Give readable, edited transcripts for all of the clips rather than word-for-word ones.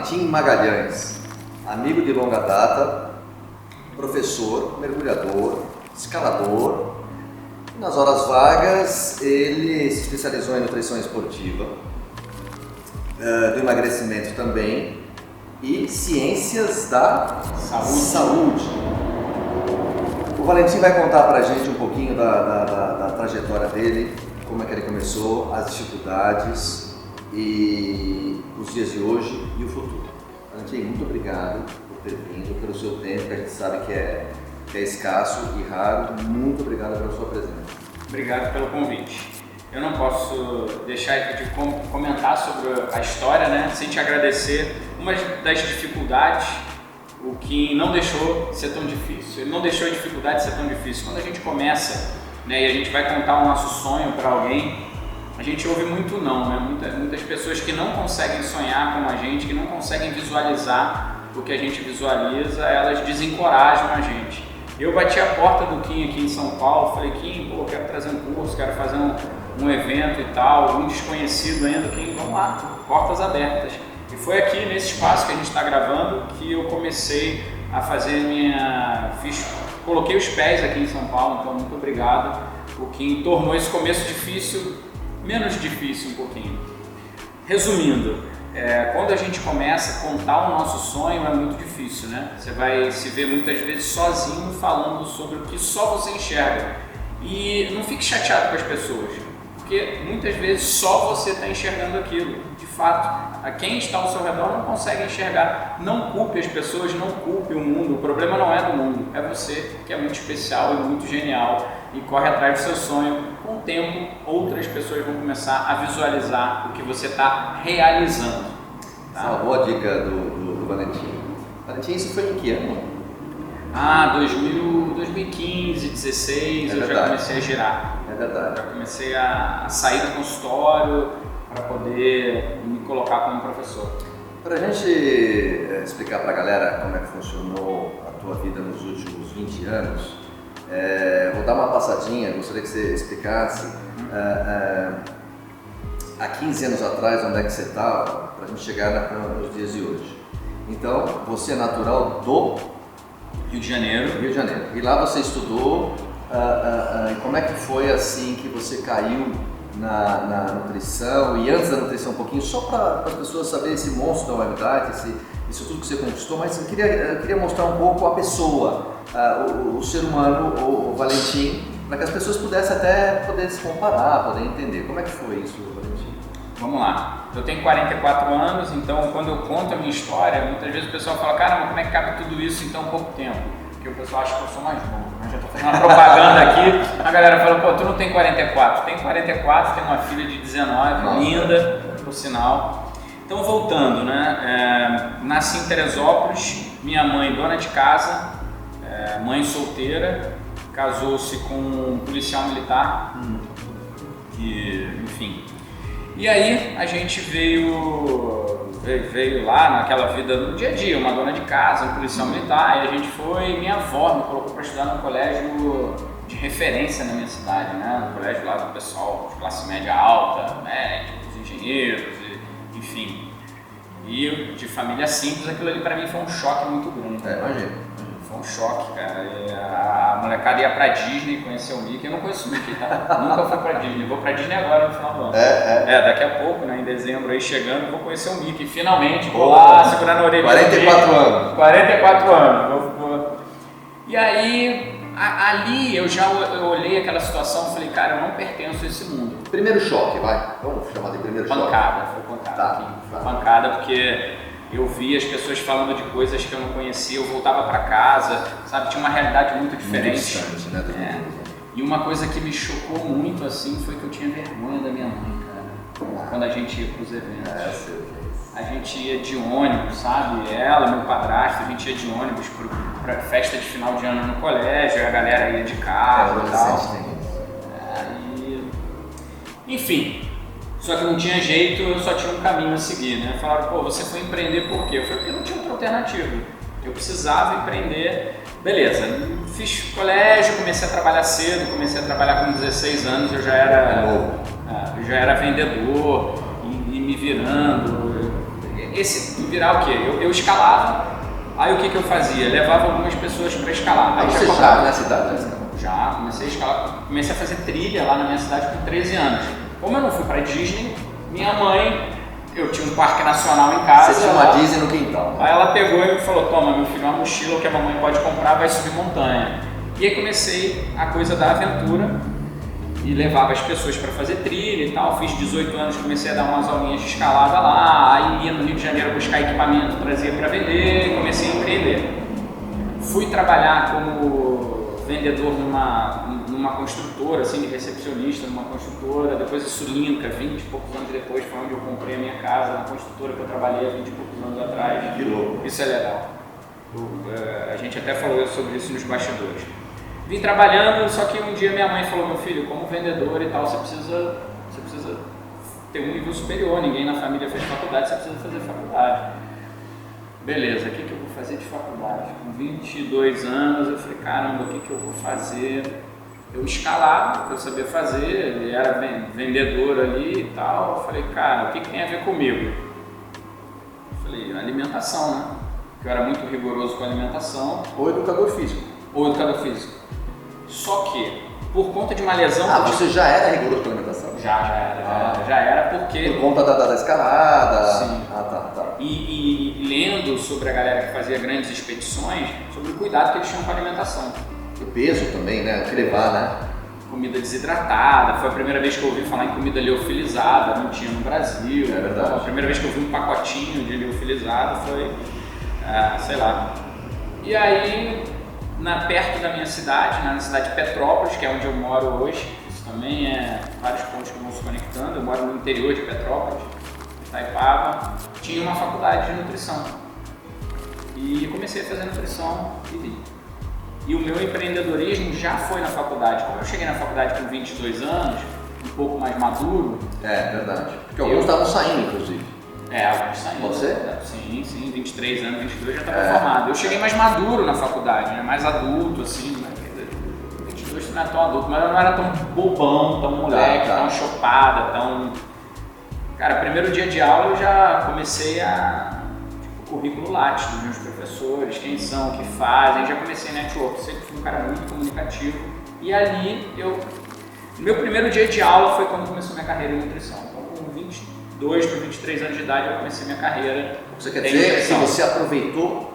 Valentim Magalhães, amigo de longa data, professor, mergulhador, escalador. Nas horas vagas, ele se especializou em nutrição esportiva, do emagrecimento também e ciências da saúde. O Valentim vai contar pra gente um pouquinho da trajetória dele, como é que ele começou, as dificuldades e os dias de hoje e o futuro. Valentim, muito obrigado por ter vindo, pelo seu tempo, que a gente sabe que é escasso e raro. Muito obrigado pela sua presença. Obrigado pelo convite. Eu não posso deixar de comentar sobre a história, né? Sem te agradecer. Uma das dificuldades, o que não deixou ser tão difícil. Ele não deixou a dificuldade ser tão difícil. Quando a gente começa, né, e a gente vai contar o nosso sonho para alguém, a gente ouve muito não, né? Muitas pessoas que não conseguem sonhar como a gente, que não conseguem visualizar o que a gente visualiza, elas desencorajam a gente. Eu bati a porta do Kim aqui em São Paulo, falei, Kim, pô, quero trazer um curso, quero fazer um evento e tal, um desconhecido ainda, Kim, vamos lá, portas abertas. E foi aqui nesse espaço que a gente está gravando que eu comecei a fazer coloquei os pés aqui em São Paulo, então muito obrigado. O Kim tornou esse começo difícil, menos difícil um pouquinho. Resumindo, quando a gente começa a contar o nosso sonho é muito difícil, né? Você vai se ver muitas vezes sozinho falando sobre o que só você enxerga. E não fique chateado com as pessoas, porque muitas vezes só você está enxergando aquilo. De fato, quem está ao seu redor não consegue enxergar. Não culpe as pessoas, não culpe o mundo. O problema não é do mundo, é você que é muito especial e muito genial e corre atrás do seu sonho. Com o tempo, outras pessoas vão começar a visualizar o que você está realizando. Tá? Essa é uma boa dica do Valentim. Valentim, isso foi em que ano? 2015, 2016, eu já comecei a girar. É verdade. Já comecei a sair do consultório para poder me colocar como professor. Para a gente explicar para a galera como é que funcionou a tua vida nos últimos 20 anos, vou dar uma passadinha, gostaria que você explicasse há 15 anos atrás onde é que você estava para a gente chegar nos dias de hoje. Então, você é natural do Rio de Janeiro. Rio de Janeiro. E lá você estudou, e como é que foi assim que você caiu na nutrição, e antes da nutrição um pouquinho, só para as pessoas saberem esse monstro da humanidade, isso tudo que você conquistou, mas eu queria mostrar um pouco a pessoa, o ser humano, o Valentim, para que as pessoas pudessem até se comparar, poder entender. Como é que foi isso, Valentim? Vamos lá. Eu tenho 44 anos, então quando eu conto a minha história, muitas vezes o pessoal fala, caramba, como é que cabe tudo isso em tão pouco tempo? Porque o pessoal acha que eu sou mais novo, né? Já estou fazendo uma propaganda aqui, a galera fala, pô, tu não tem 44? Tem 44, tem uma filha de 19, linda, por sinal. Então voltando, né? Nasci em Teresópolis, minha mãe dona de casa, mãe solteira, casou-se com um policial militar, enfim. E aí a gente veio lá naquela vida no dia a dia, uma dona de casa, um policial militar, e a gente foi, minha avó me colocou para estudar num colégio de referência na minha cidade, né? Um colégio lá do pessoal de classe média alta, médicos, engenheiros, enfim. E eu, de família simples, aquilo ali para mim foi um choque muito grande. Imagina. Foi um choque, cara. A molecada ia pra Disney conhecer o Mickey. Eu não conheço o Mickey, tá? Nunca fui pra Disney. Vou pra Disney agora no final do ano. Daqui a pouco, né, em dezembro, aí chegando, vou conhecer o Mickey. Finalmente, vou lá segurar na orelha. 44 anos. 44 anos. E aí, ali eu olhei aquela situação e falei, cara, eu não pertenço a esse mundo. Primeiro choque, vai. Vamos chamar de primeiro choque. Foi pancada. Foi pancada porque eu via as pessoas falando de coisas que eu não conhecia, eu voltava para casa, sabe? Tinha uma realidade muito diferente. Muito distante, né? E uma coisa que me chocou muito, assim, foi que eu tinha vergonha da minha mãe, cara. Quando a gente ia pros eventos. A gente ia de ônibus, sabe? Ela, meu padrasto, a gente ia de ônibus pra festa de final de ano no colégio, a galera ia de carro e tal. Enfim. Só que não tinha jeito, eu só tinha um caminho a seguir, né? Falaram, pô, você foi empreender por quê? Eu falei, porque não tinha outra alternativa. Eu precisava empreender. Beleza, fiz colégio, comecei a trabalhar cedo, comecei a trabalhar com 16 anos, eu já era vendedor e me virando. esse virar o quê? Eu escalava, aí o que eu fazia? Levava algumas pessoas para escalar. Aí você já na cidade? Já, comecei a escalar, comecei a fazer trilha lá na minha cidade com 13 anos. Como eu não fui para Disney, minha mãe, eu tinha um parque nacional em casa. Você tinha uma Disney no quintal. Aí ela pegou e falou, toma meu filho, uma mochila que a mamãe pode comprar, vai subir montanha. E aí comecei a coisa da aventura e levava as pessoas para fazer trilha e tal. Fiz 18 anos, comecei a dar umas aulinhas de escalada lá, aí ia no Rio de Janeiro buscar equipamento, trazia para vender e comecei a empreender. Fui trabalhar como vendedor numa construtora, assim, de recepcionista numa construtora, depois isso linka, 20 e poucos anos depois foi onde eu comprei a minha casa, na construtora que eu trabalhei há 20 e poucos anos atrás. Que louco. Isso é legal. A gente até falou sobre isso nos bastidores. Vim trabalhando, só que um dia minha mãe falou, meu filho, como vendedor e tal, você precisa ter um nível superior, ninguém na família fez faculdade, você precisa fazer faculdade. Beleza, o que eu vou fazer de faculdade? Com 22 anos eu falei, caramba, o que eu vou fazer? Eu escalava, o que eu sabia fazer, ele era vendedor ali e tal. Eu falei, cara, o que tem a ver comigo? Eu falei, alimentação, né? Porque eu era muito rigoroso com a alimentação. Ou educador físico. Ou educador físico. Só que, por conta de uma lesão... você já era rigoroso com a alimentação? Já era porque... Por conta da escalada? Sim. Tá. E lendo sobre a galera que fazia grandes expedições, sobre o cuidado que eles tinham com a alimentação. O peso também, né? O que levar, né? Comida desidratada, foi a primeira vez que eu ouvi falar em comida liofilizada, não tinha no Brasil. É verdade. Então, a primeira vez que eu vi um pacotinho de liofilizado foi, sei lá. E aí, perto da minha cidade, na cidade de Petrópolis, que é onde eu moro hoje, isso também é vários pontos que vão se conectando, eu moro no interior de Petrópolis, Itaipava, tinha uma faculdade de nutrição. E comecei a fazer nutrição e vi. E o meu empreendedorismo já foi na faculdade. Como eu cheguei na faculdade com 22 anos, um pouco mais maduro... É verdade. Porque alguns estavam saindo, inclusive. Alguns saindo. Você? Sim, 23 anos, 22 já estava formado. Eu cheguei mais maduro na faculdade, né? Mais adulto, assim, né? 22 não era tão adulto, mas eu não era tão bobão, tão moleque, tão chopada, tão... Cara, primeiro dia de aula eu já comecei currículo Lattes dos meus professores, quem são, o que fazem, já comecei network, sempre fui um cara muito comunicativo. E ali, meu primeiro dia de aula foi quando começou minha carreira em nutrição. Então, com 22 para 23 anos de idade, eu comecei minha carreira. Você quer dizer que você aproveitou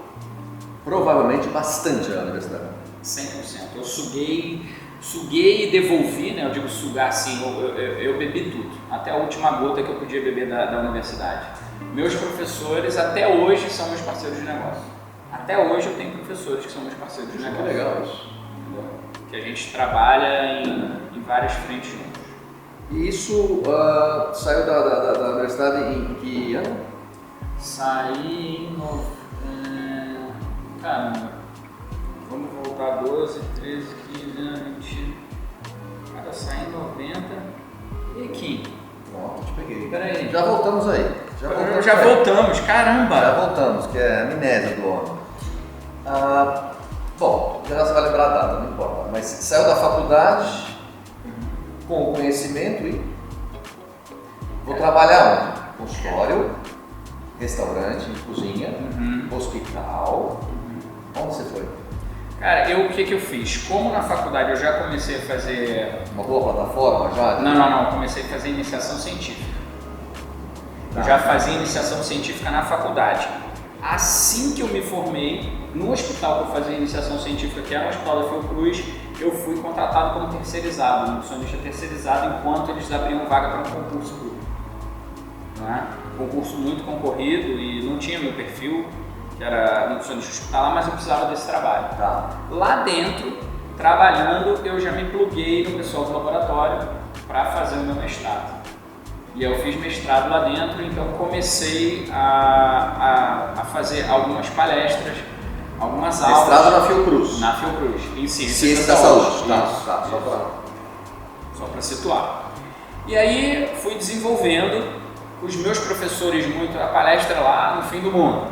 provavelmente bastante a universidade? 100%. Eu suguei e devolvi, né? Eu digo sugar assim, eu bebi tudo, até a última gota que eu podia beber da universidade. Meus professores até hoje são meus parceiros de negócio. Até hoje eu tenho professores que são meus parceiros de negócio. Que legal isso. Que a gente trabalha em várias frentes juntos. E isso saiu da universidade em que ano? Saí caramba, vamos voltar 12, 13, 15 anos, 20. Cara, saí em 90 e aqui. Ó, te peguei. Peraí. Já voltamos aí. Já voltamos, caramba! Já voltamos, que é a amnésia do homem. Bom, já você vai lembrar a data, não importa. Mas saiu da faculdade com conhecimento e vou trabalhar onde? Consultório, restaurante, cozinha, hospital. Onde você foi? Cara, o que eu fiz? Como na faculdade eu já comecei a fazer... Uma boa plataforma já? Não. Comecei a fazer iniciação científica. Eu já fazia iniciação científica na faculdade. Assim que eu me formei, no hospital que eu fazia iniciação científica, que era o Hospital da Fiocruz, eu fui contratado como terceirizado, nutricionista terceirizado, enquanto eles abriam vaga para um concurso público. Né? Concurso muito concorrido e não tinha meu perfil, que era nutricionista hospitalar, mas eu precisava desse trabalho. Lá dentro, trabalhando, eu já me pluguei no pessoal do laboratório para fazer o meu mestrado. E eu fiz mestrado lá dentro, então comecei a fazer algumas palestras, algumas aulas. Mestrado na Fiocruz? Na Fiocruz, em Ciência da Saúde. Só para situar. E aí fui desenvolvendo os meus professores muito, a palestra lá no fim do mundo.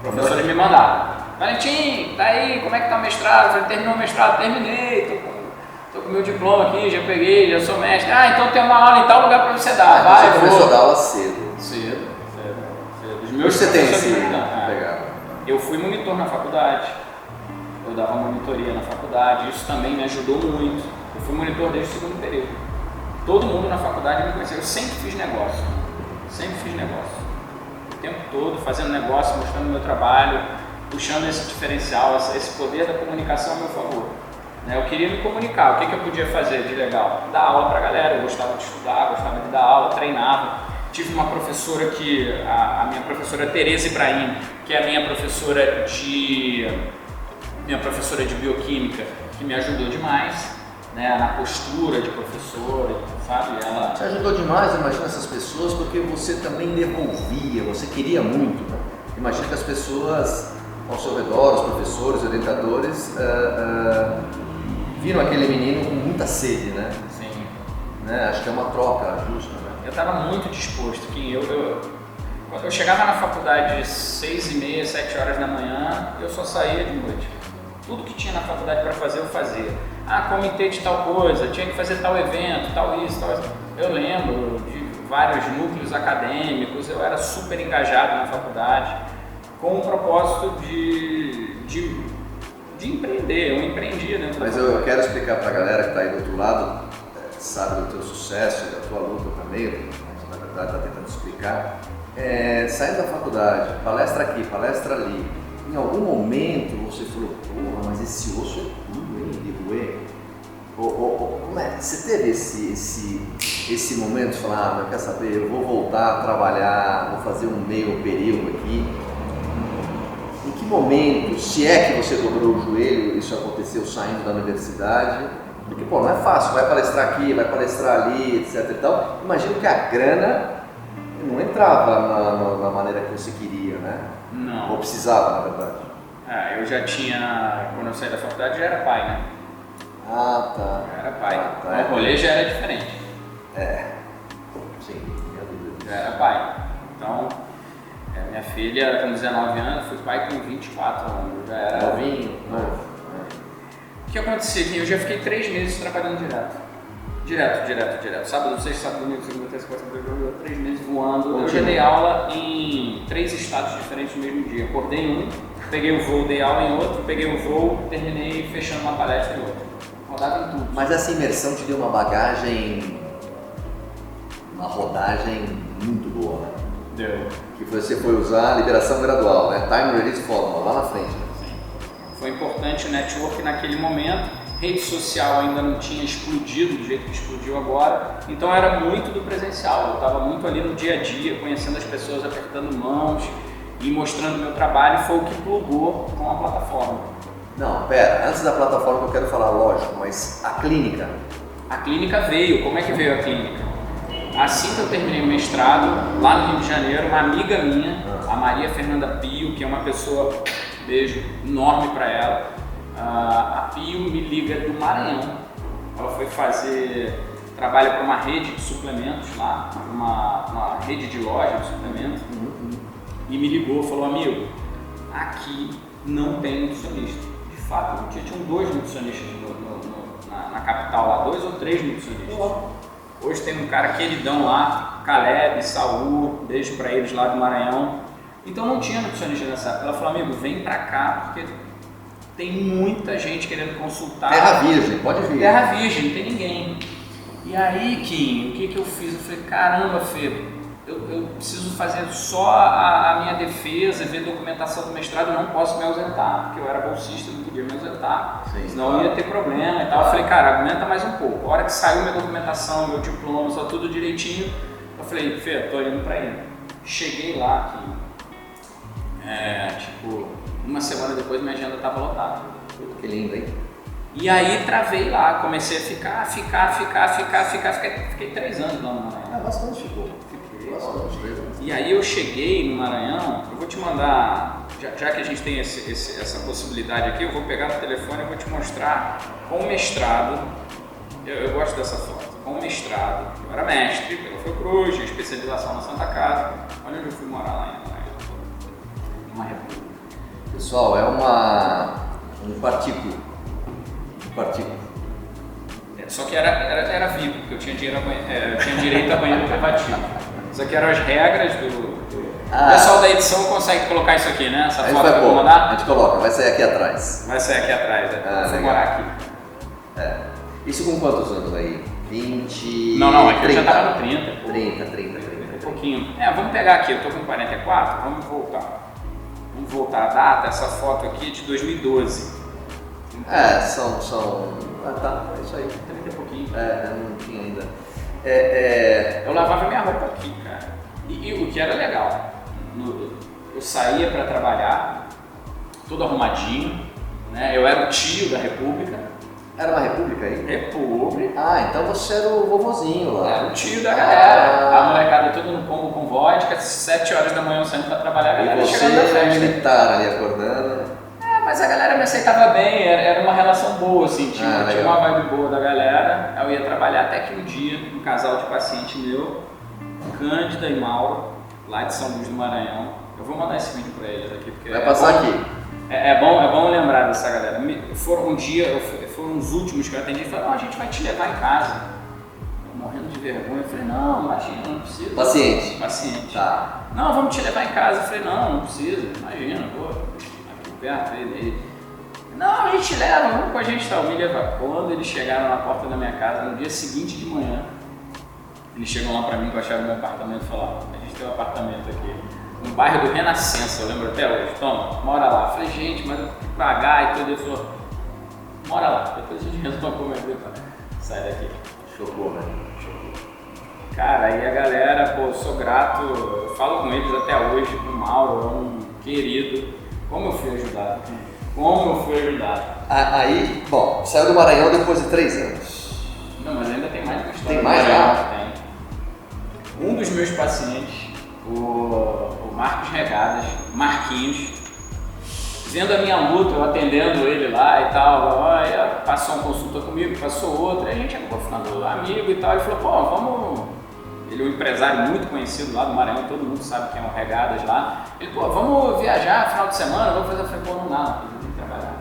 Os professores me mandaram: Valentim, tá aí, como é que tá o mestrado? Eu falei: terminou o mestrado? Terminei, tô com meu diploma aqui, já peguei, já sou mestre. Então tem uma aula em tal lugar para você dar. Você começou a dar aula cedo. Cedo. Meus você tem professores esse me ajudaram. legal. Eu fui monitor na faculdade, eu dava monitoria na faculdade, isso também me ajudou muito. Eu fui monitor desde o segundo período. Todo mundo na faculdade me conhecia, eu sempre fiz negócio. O tempo todo, fazendo negócio, mostrando meu trabalho, puxando esse diferencial, esse poder da comunicação a meu favor. Eu queria me comunicar, o que eu podia fazer de legal? Dar aula pra galera, eu gostava de estudar, gostava de dar aula, treinava. Tive uma professora a minha professora Tereza Ibrahim, que é a minha professora de bioquímica, que me ajudou demais, né, na postura de professora, sabe? Ela te ajudou demais, imagina essas pessoas, porque você também devolvia, você queria muito, né? Imagina que as pessoas ao seu redor, os professores, orientadores, viram aquele menino com muita sede, né? Sim. Né? Acho que é uma troca justa, né? Eu estava muito disposto, que quando eu chegava na faculdade 6h30, 7 horas da manhã, eu só saía de noite. Tudo que tinha na faculdade para fazer, eu fazia. Comitê de tal coisa, tinha que fazer tal evento, tal isso, tal isso. Eu lembro de vários núcleos acadêmicos, eu era super engajado na faculdade, com o propósito de empreender, eu empreendia dentro da faculdade. Mas eu quero explicar para a galera que está aí do outro lado, sabe do teu sucesso e da tua luta também, mas na verdade está tentando explicar. Saindo da faculdade, palestra aqui, palestra ali, em algum momento você falou, porra, mas esse osso é tudo, hein, de roer? Como é? Você teve esse momento de falar, mas quer saber, eu vou voltar a trabalhar, vou fazer um meio período aqui. Em que momento, se é que você dobrou o joelho, isso aconteceu saindo da universidade? Porque, pô, não é fácil, vai palestrar aqui, vai palestrar ali, etc e tal. Imagino que a grana não entrava na maneira que você queria, né? Não. Ou precisava, na verdade. Eu já tinha, quando eu saí da faculdade, já era pai, né? Ah, tá. Já era pai. Tá. O rolê já era diferente. Sim, minha dúvida. Já era pai. Então, minha filha com 19 anos, fui pai com 24 anos. Já era novinho, novo. O que acontecia aqui? Eu já fiquei 3 meses trabalhando direto. Direto. Sábado, sexta, sábado, domingo, segunda, terça, quarta, quinta, 3 meses voando. Eu já dei aula em 3 estados diferentes no mesmo dia. Acordei em um, peguei o voo, dei aula em outro, peguei o voo, terminei fechando uma palestra em outro. Rodava em tudo. Mas essa imersão te deu uma bagagem, uma rodagem muito boa, né? Deu. Que você foi usar a liberação gradual, né? Time Release Formula, lá na frente. Né? Sim. Foi importante o network naquele momento. Rede social ainda não tinha explodido do jeito que explodiu agora, então era muito do presencial. Eu estava muito ali no dia a dia, conhecendo as pessoas, apertando mãos e mostrando meu trabalho, e foi o que plugou com a plataforma. Não, pera, antes da plataforma eu quero falar, lógico, mas a clínica. A clínica veio. Como é que veio a clínica? Assim que eu terminei o mestrado, lá no Rio de Janeiro, uma amiga minha, a Maria Fernanda Pio, que é uma pessoa, beijo enorme para ela, a Pio me liga do Maranhão. Ela foi fazer trabalho para uma rede de suplementos lá, uma rede de loja de suplementos, e me ligou, falou, amigo, aqui não tem nutricionista. De fato, não tinha, tinham 2 nutricionistas na capital lá, 2 ou 3 nutricionistas. Hoje tem um cara queridão lá, Caleb, Saúl, beijo para eles lá do Maranhão. Então não tinha nutricionista nessa época. Ela falou, amigo, vem pra cá, porque tem muita gente querendo consultar. Terra virgem, pode vir. Terra virgem, não tem ninguém. E aí, Kim, o que eu fiz? Eu falei, caramba, Fê, eu preciso fazer só a minha defesa, ver documentação do mestrado, eu não posso me ausentar, porque eu era bolsista, não podia me ausentar, senão ia ter problema e tal. Eu falei, cara, aguenta mais um pouco. A hora que saiu minha documentação, meu diploma, só tudo direitinho, eu falei, Fê, tô indo pra aí. Cheguei lá, tipo, uma semana depois minha agenda estava lotada. Que lindo, hein? E aí travei lá, comecei a ficar, fiquei 3 anos lá no Maranhão. Bastante ficou. Bastante, 3 anos. E aí eu cheguei no Maranhão, eu vou te mandar, já que a gente tem essa possibilidade aqui, eu vou pegar no telefone e vou te mostrar com o mestrado, eu gosto dessa foto, com o mestrado, eu era mestre pela Fiocruz, especialização na Santa Casa, olha onde eu fui morar lá em uma república. Pessoal, é um partículo. Só que era vivo, porque eu tinha direito a banheiro privativo. Isso aqui eram as regras O pessoal da edição consegue colocar isso aqui, né? Essa foto que eu vou A mandar? gente coloca, vai sair aqui atrás. Vai sair aqui atrás, né? Vou legal. morar aqui. Isso com quantos anos aí? 20... Não, aqui 30. Eu já tava no 30. 30. Um pouquinho. Vamos pegar aqui, eu tô com 44, vamos voltar. Vamos voltar a data, essa foto aqui é de 2012. São... tá, é isso aí. 30 e pouquinho. Não tinha ainda. Eu lavava minha roupa aqui, cara. E o que era legal, eu saía para trabalhar, todo arrumadinho, né? Eu era o tio da República. Era uma república aí? República. Então você era o vovozinho lá. Era o tio da galera. A molecada toda no combo com vodka, 7 horas da manhã eu saindo pra trabalhar, a galera chegando na E você festa. militar ali acordando. Mas a galera me aceitava bem, era uma relação boa, assim, tinha uma vibe boa da galera. Eu ia trabalhar até que um dia, um casal de paciente meu, Cândida e Mauro, lá de São Luís do Maranhão. Eu vou mandar esse vídeo pra eles aqui, porque vai passar aqui. É bom lembrar dessa galera. Foram os últimos que eu atendi e falaram, a gente vai te levar em casa. Eu morrendo de vergonha, eu falei, não, imagina, não precisa. Paciente. Tá. Não, vamos te levar em casa. Eu falei, não precisa, imagina, pô, aqui perto ele. Não, a gente leva, vamos com a gente, tá? Me leva. Quando eles chegaram na porta da minha casa, no dia seguinte de manhã, eles chegam lá pra mim com a chave do meu apartamento e falaram, a gente tem um apartamento aqui no bairro do Renascença, eu lembro até hoje. Toma, mora lá. Eu falei, gente, mas eu tenho que pagar e tudo. Ele falou, mora lá, depois a gente resolve como é que sai daqui. Chocou, velho. Cara, aí a galera, pô, eu sou grato, eu falo com eles até hoje, com o Mauro, é um querido. Como eu fui ajudado? Aí, bom, saiu do Maranhão depois de 3 anos. Não, mas ainda tem mais uma história. Tem mais lá? Tem. Um dos meus pacientes, o Marcos Regadas, Marquinhos, vendo a minha luta, eu atendendo ele lá e tal, aí passou uma consulta comigo, passou outra, aí a gente acabou ficando amigo e tal, ele falou, pô, vamos... Ele é um empresário muito conhecido lá do Maranhão, todo mundo sabe quem é o Regadas lá. Ele, pô, vamos viajar final de semana, vamos fazer... Eu falei, pô, não dá, eu tenho que trabalhar.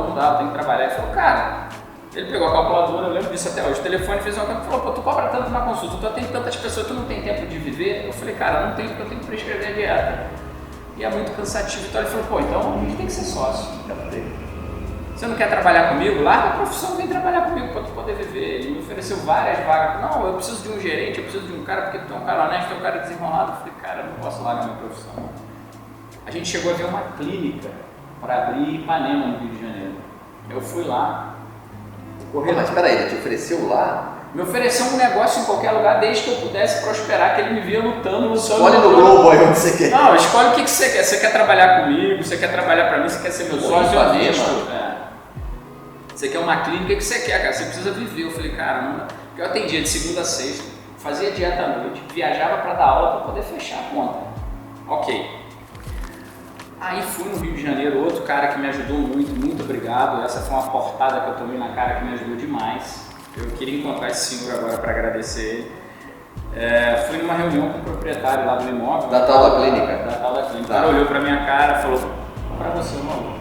Não dá, eu tenho que trabalhar. Ele falou, cara... Ele pegou a calculadora, eu lembro disso até hoje, o telefone fez uma conta e falou, pô, tu cobra tanto na consulta, tu atende tantas pessoas, tu não tem tempo de viver? Eu falei, cara, não tenho porque eu tenho que prescrever a dieta. E é muito cansativo. Então ele falou, pô, então a gente tem que ser sócio. Você não quer trabalhar comigo? Larga a profissão, vem trabalhar comigo para tu poder viver. Ele me ofereceu várias vagas. Não, eu preciso de um gerente, eu preciso de um cara, porque tu é um cara honesto, tu é um cara desenrolado. Eu falei, cara, eu não posso largar minha profissão. A gente chegou a ver uma clínica para abrir Ipanema, no Rio de Janeiro. Eu fui lá. Mas peraí, ele te ofereceu lá? Me ofereceu um negócio em qualquer lugar, desde que eu pudesse prosperar, que ele me via lutando. Escolhe no Globo aí onde você quer. Não, escolhe o que você quer. Você quer trabalhar comigo, você quer trabalhar para mim, você quer ser meu sócio, eu visto. Você quer uma clínica, o que você quer, cara? Você precisa viver. Eu falei, cara, não dá. Eu atendia de segunda a sexta, fazia dieta à noite, viajava para dar aula para poder fechar a conta. Ok. Aí fui no Rio de Janeiro, outro cara que me ajudou muito obrigado. Essa foi uma portada que eu tomei na cara que me ajudou demais. Eu queria encontrar esse senhor agora para agradecer ele. Fui numa reunião com o proprietário lá do imóvel. Da tal da clínica? Da tal da clínica. Tá. O cara olhou pra minha cara e falou, pra você, maluco.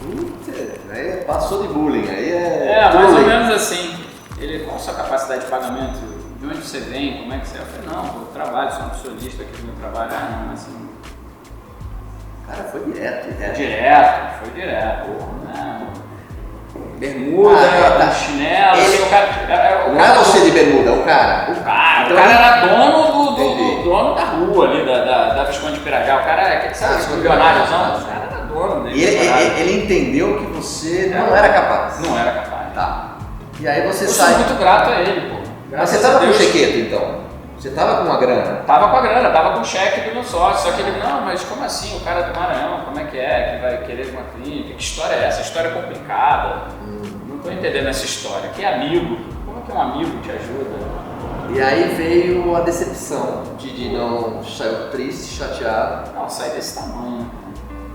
Putz, aí passou de bullying, aí mais ou menos assim. Ele, qual a sua capacidade de pagamento? De onde você vem? Como é que você é? Eu falei, não, eu trabalho, sou um nutricionista aqui no meu trabalho. Não, assim... Cara, foi direto. Foi direto. Bermuda, chinelo, o cara... não é você de bermuda, o cara. O cara era dono dono da rua ali, da Visconde de Pirajá. O cara, sabe, esse milionário, não? O cara era dono dele. E ele entendeu que você não era capaz. Não era capaz. Tá. E aí você eu sai... sou muito grato a ele, pô. Mas você tava com o chequeto, então? Você tava com uma grana? Tava com a grana, tava com o cheque do meu sócio, só que ele, não, mas como assim, o cara do Maranhão, como é que vai querer uma clínica, que história é essa? História complicada, não tô entendendo essa história, que é amigo, como é que um amigo te ajuda? E aí veio a decepção de não, saiu triste, chateado. Não, saí desse tamanho.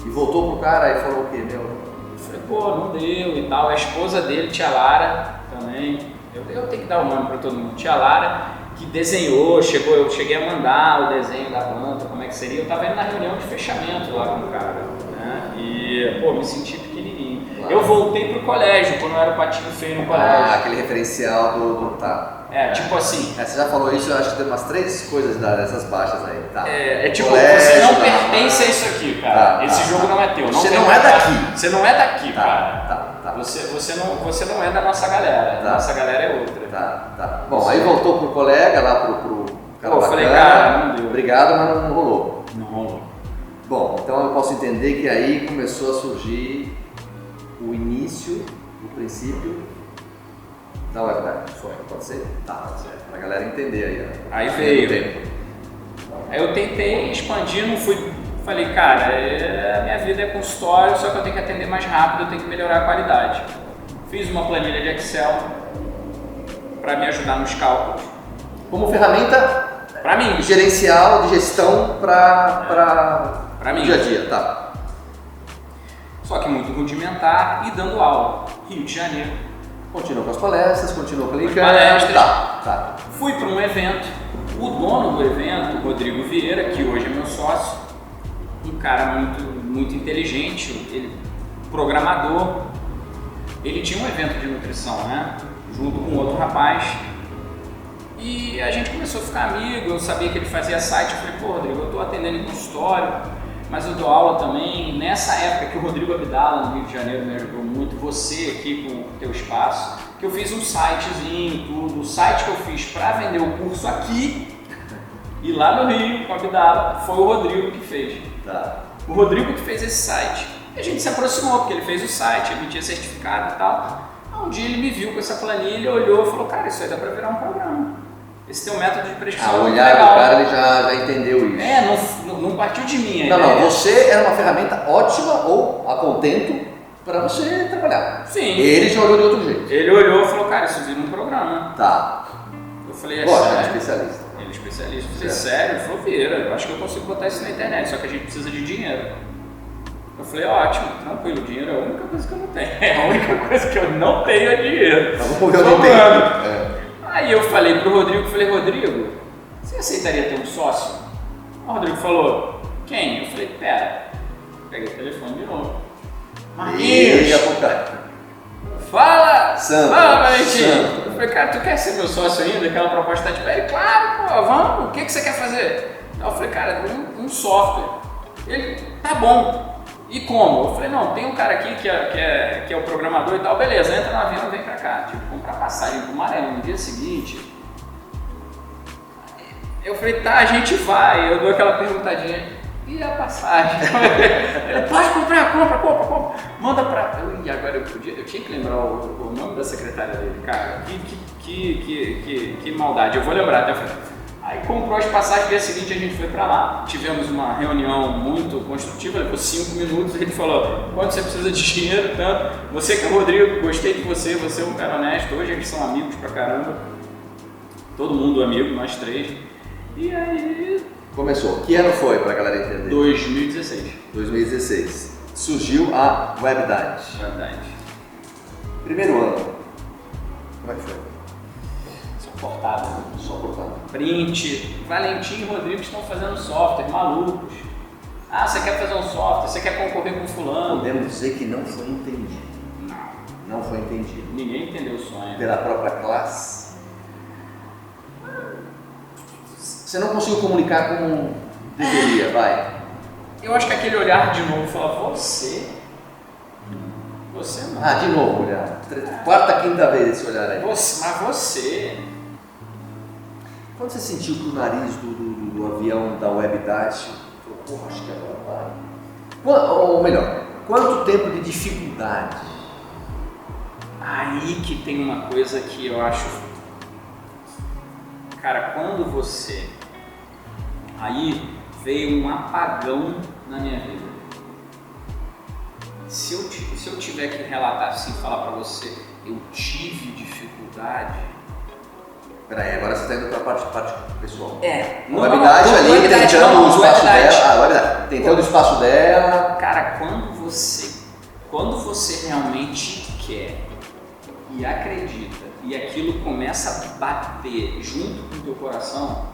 E voltou pro cara e falou o quê, meu? Eu falei, pô, não deu e tal, a esposa dele, tia Lara, também, eu tenho que dar o nome pra todo mundo, tia Lara, que desenhou, eu cheguei a mandar o desenho da planta, como é que seria, eu estava indo na reunião de fechamento lá com o cara, né? E, pô, me senti pequenininho. Claro. Eu voltei pro colégio, quando eu era o patinho feio no colégio. Ah, aquele referencial do tá. Tipo assim. Você já falou isso, eu acho que tem umas 3 coisas dessas baixas aí. Tá. Tipo, colégio, você não pertence a isso aqui, cara. Esse jogo não é teu. Você não é daqui. Você não é daqui, cara. Tá. Você não é da nossa galera. Tá. Nossa galera é outra. Tá. Bom, aí voltou pro colega lá pro cara bacana. Falei, cara, não deu. Obrigado, mas não rolou. Não rolou. Bom, então eu posso entender que aí começou a surgir o início, o princípio da webdade. Pode ser? Tá, pode ser. Pra galera entender aí. Aí veio. Aí eu tentei expandir, não fui. Falei, cara, a minha vida é consultório, só que eu tenho que atender mais rápido, eu tenho que melhorar a qualidade. Fiz uma planilha de Excel para me ajudar nos cálculos. Como ferramenta para mim, gerencial, de gestão para mim, dia a dia, tá? Só que muito rudimentar e dando aula. Rio de Janeiro. Continuou com as palestras, continuou com a As palestras. Tá. Fui para um evento. O dono do evento, Rodrigo Vieira, que hoje é meu sócio, um cara muito inteligente, ele programador. Ele tinha um evento de nutrição, né? Junto com outro rapaz. E a gente começou a ficar amigo, eu sabia que ele fazia site, eu falei, pô, Rodrigo, eu estou atendendo em consultório, mas eu dou aula também. Nessa época que o Rodrigo Abdala, no Rio de Janeiro, me ajudou muito, você aqui com o teu espaço, que eu fiz um sitezinho, tudo. O site que eu fiz para vender o curso aqui e lá no Rio, com o Abdala, foi o Rodrigo que fez. Tá. O Rodrigo que fez esse site. E a gente se aproximou, porque ele fez o site, emitia certificado e tal. Um dia ele me viu com essa planilha, olhou e falou, cara, isso aí dá para virar um programa. Esse teu método de prescrição. Olhar o cara, ele já entendeu isso. Não partiu de mim. Não, você era uma ferramenta ótima ou a contento para você trabalhar. Sim. Ele já olhou de outro jeito. Ele olhou e falou, cara, isso vira um programa. Tá. Eu falei, Lógico, sério? ele é especialista. Ele é especialista. Eu falei, sério? Ele falou, Vieira, eu acho que eu consigo botar isso na internet, só que a gente precisa de dinheiro. Eu falei, ótimo, tranquilo, dinheiro é a única coisa que eu não tenho. A única coisa que eu não tenho é dinheiro. Vamos ver onde tem. Aí eu falei pro Rodrigo, Rodrigo, você aceitaria ter um sócio? O Rodrigo falou, quem? Eu falei, pera. Peguei o telefone de novo. Marquinhos! Fala! Valentim! Eu falei, cara, tu quer ser meu sócio ainda? Aquela proposta tá de pé? Ele, claro, pô, vamos, o que você quer fazer? Eu falei, cara, um software. Ele, tá bom. E como? Eu falei, não, tem um cara aqui que é o programador e tal, beleza, entra no avião e vem pra cá. Tipo, comprar passagem pro Maranhão no dia seguinte. Eu falei, tá, a gente vai. Eu dou aquela perguntadinha, e a passagem? Ele, pode comprar, compra. Manda pra... E agora eu tinha que lembrar o nome da secretária dele, cara. Que maldade, eu vou lembrar até o final. Aí comprou as passagens, no dia seguinte a gente foi pra lá, tivemos uma reunião muito construtiva, levou 5 minutos, ele falou, quanto você precisa de dinheiro, tanto, você que é o Rodrigo, gostei de você é um cara honesto, hoje eles são amigos pra caramba, todo mundo amigo, nós 3, e aí... Começou, que ano foi pra galera entender? 2016. Surgiu a webdade. Primeiro ano, como é que foi? Só portátil. Print. Valentim e Rodrigo estão fazendo software, malucos. Ah, você quer fazer um software, você quer concorrer com fulano. Podemos dizer que não foi entendido. Não foi entendido. Ninguém entendeu o sonho. Pela própria classe. Você não conseguiu comunicar como deveria, vai. Eu acho que aquele olhar de novo fala, você não. Ah, de novo olhar. Quarta, quinta vez esse olhar aí. Mas você... Quando você sentiu que o nariz do avião da webdade falou, porra, acho que agora vai. Ou melhor, quanto tempo de dificuldade? Aí que tem uma coisa que eu acho... Cara, quando você... Aí veio um apagão na minha vida. Se eu tiver que relatar assim, falar pra você, eu tive dificuldade... Peraí, agora você está indo para a parte pessoal. A webdade ali, tentando o espaço dela. A webdade, tentando o espaço dela. Cara, quando você realmente quer e acredita e aquilo começa a bater junto com o teu coração,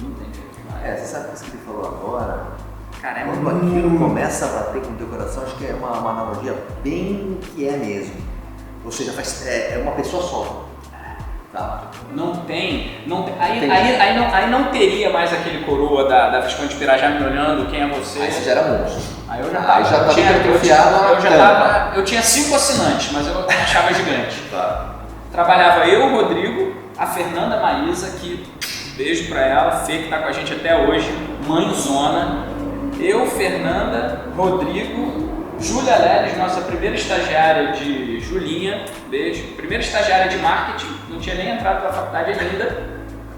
não tem jeito. Você sabe o que ele falou agora? Cara, é Quando aquilo começa a bater com o teu coração, acho que é uma analogia bem que é mesmo. Ou seja, é uma pessoa só. Tá. Não tem. Aí não teria mais aquele coroa da Visconde de Pirajá me olhando, quem é você? Aí você já era monstro. Aí eu já tava. Eu tinha 5 assinantes, mas eu achava gigante. Tá. Trabalhava eu, o Rodrigo, a Fernanda Maísa, que beijo pra ela, Fê, que tá com a gente até hoje, mãezona. Eu, Fernanda, Rodrigo, Júlia Leles, nossa primeira estagiária de Julinha, beijo, primeira estagiária de marketing, não tinha nem entrado pra faculdade ainda,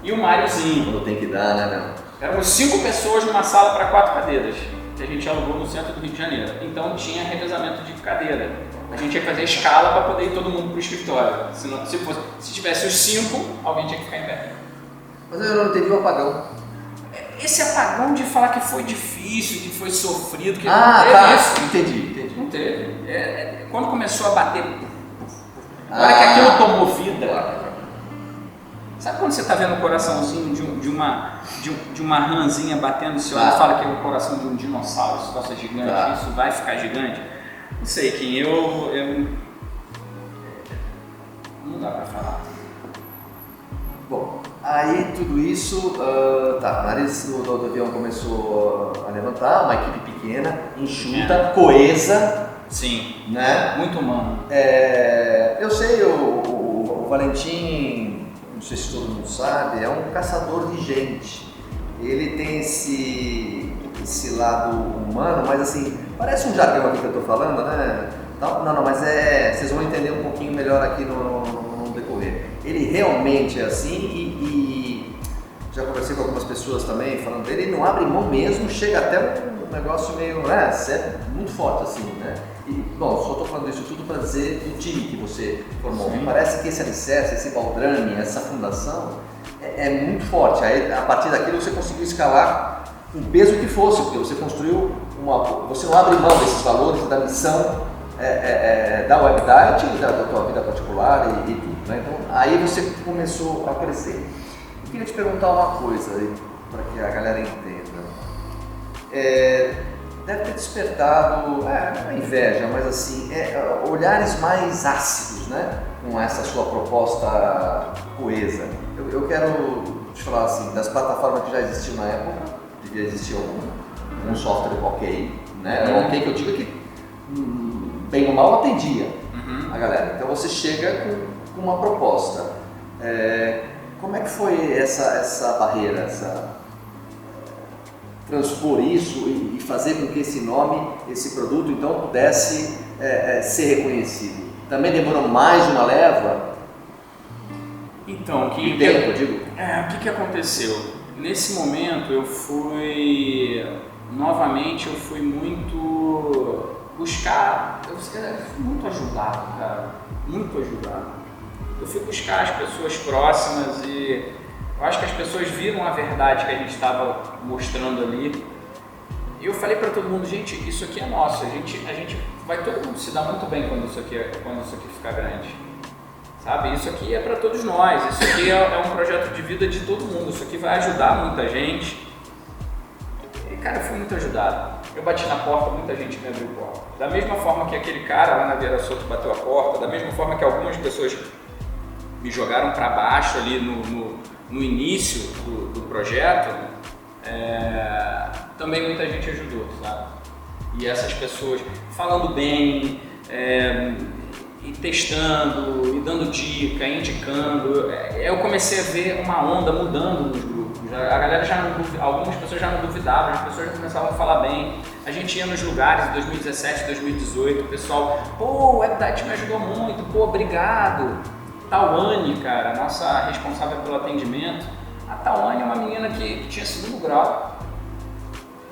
e o Máriozinho. Quando tem que dar, né, meu? Éramos 5 pessoas numa sala para 4 cadeiras, que a gente alugou no centro do Rio de Janeiro. Então tinha revezamento de cadeira. A gente tinha que fazer escala para poder ir todo mundo pro escritório. Se tivesse os 5, alguém tinha que ficar em pé. Mas eu não entendi o apagão. Esse apagão de falar que foi difícil, que foi sofrido, que tá. Isso. Entendi. Não teve. Quando começou a bater, na hora que aquilo tomou vida, sabe quando você está vendo o coraçãozinho de uma rãzinha batendo, você olha e fala que é o coração de um dinossauro, isso vai ser gigante, isso vai ficar gigante? Não sei, Kim, eu não dá para falar. Bom, aí tudo isso, o nariz do avião começou a levantar, uma equipe pequena, enxuta, coesa. Sim, né? Muito humano. Eu sei, o Valentim, não sei se todo mundo sabe, é um caçador de gente. Ele tem esse lado humano, mas assim, parece um jargão aqui que eu tô falando, né? Não, mas vocês vão entender um pouquinho melhor aqui no decorrer. Ele realmente é assim e já conversei com algumas pessoas também falando dele, ele não abre mão mesmo, chega até um negócio meio, muito forte assim, né? E, bom, só estou falando isso tudo para dizer do time que você formou. Me parece que esse alicerce, esse baldrame, essa fundação é muito forte. Aí, a partir daquilo você conseguiu escalar o peso que fosse, porque você construiu você não abre mão desses valores, da missão da WebDiet e da tua vida particular e tudo, né? Então, aí você começou a crescer. Eu queria te perguntar uma coisa para que a galera entenda. Deve ter despertado, não é inveja, mas assim, olhares mais ácidos, né? Com essa sua proposta coesa. Eu quero te falar assim, das plataformas que já existiam na época, devia existir um software ok, né? O ok que eu digo é que bem ou mal atendia a galera. Então você chega com uma proposta. Como é que foi essa barreira, transpor isso e fazer com que esse nome, esse produto, então pudesse ser reconhecido? Também demorou mais de uma leva? Então, o que aconteceu? Nesse momento eu fui muito buscar, eu fui muito ajudado, cara, muito ajudado. Eu fui buscar as pessoas próximas e eu acho que as pessoas viram a verdade que a gente estava mostrando ali. E eu falei para todo mundo, gente, isso aqui é nosso, a gente vai todo mundo se dar muito bem quando isso aqui ficar grande. Sabe? Isso aqui é para todos nós, isso aqui é um projeto de vida de todo mundo, isso aqui vai ajudar muita gente. E cara, eu fui muito ajudado. Eu bati na porta, muita gente me abriu a porta. Da mesma forma que aquele cara lá na Vieira Soto bateu a porta, da mesma forma que algumas pessoas me jogaram para baixo ali no início do projeto, também muita gente ajudou, sabe? E essas pessoas falando bem, e testando, e dando dica, indicando, eu comecei a ver uma onda mudando nos grupos. A galera algumas pessoas já não duvidavam, as pessoas já começavam a falar bem. A gente ia nos lugares em 2017, 2018, o pessoal, o WebDiet me ajudou muito, obrigado. Tawane, cara, a nossa responsável pelo atendimento, a Tawane é uma menina que tinha 2º grau,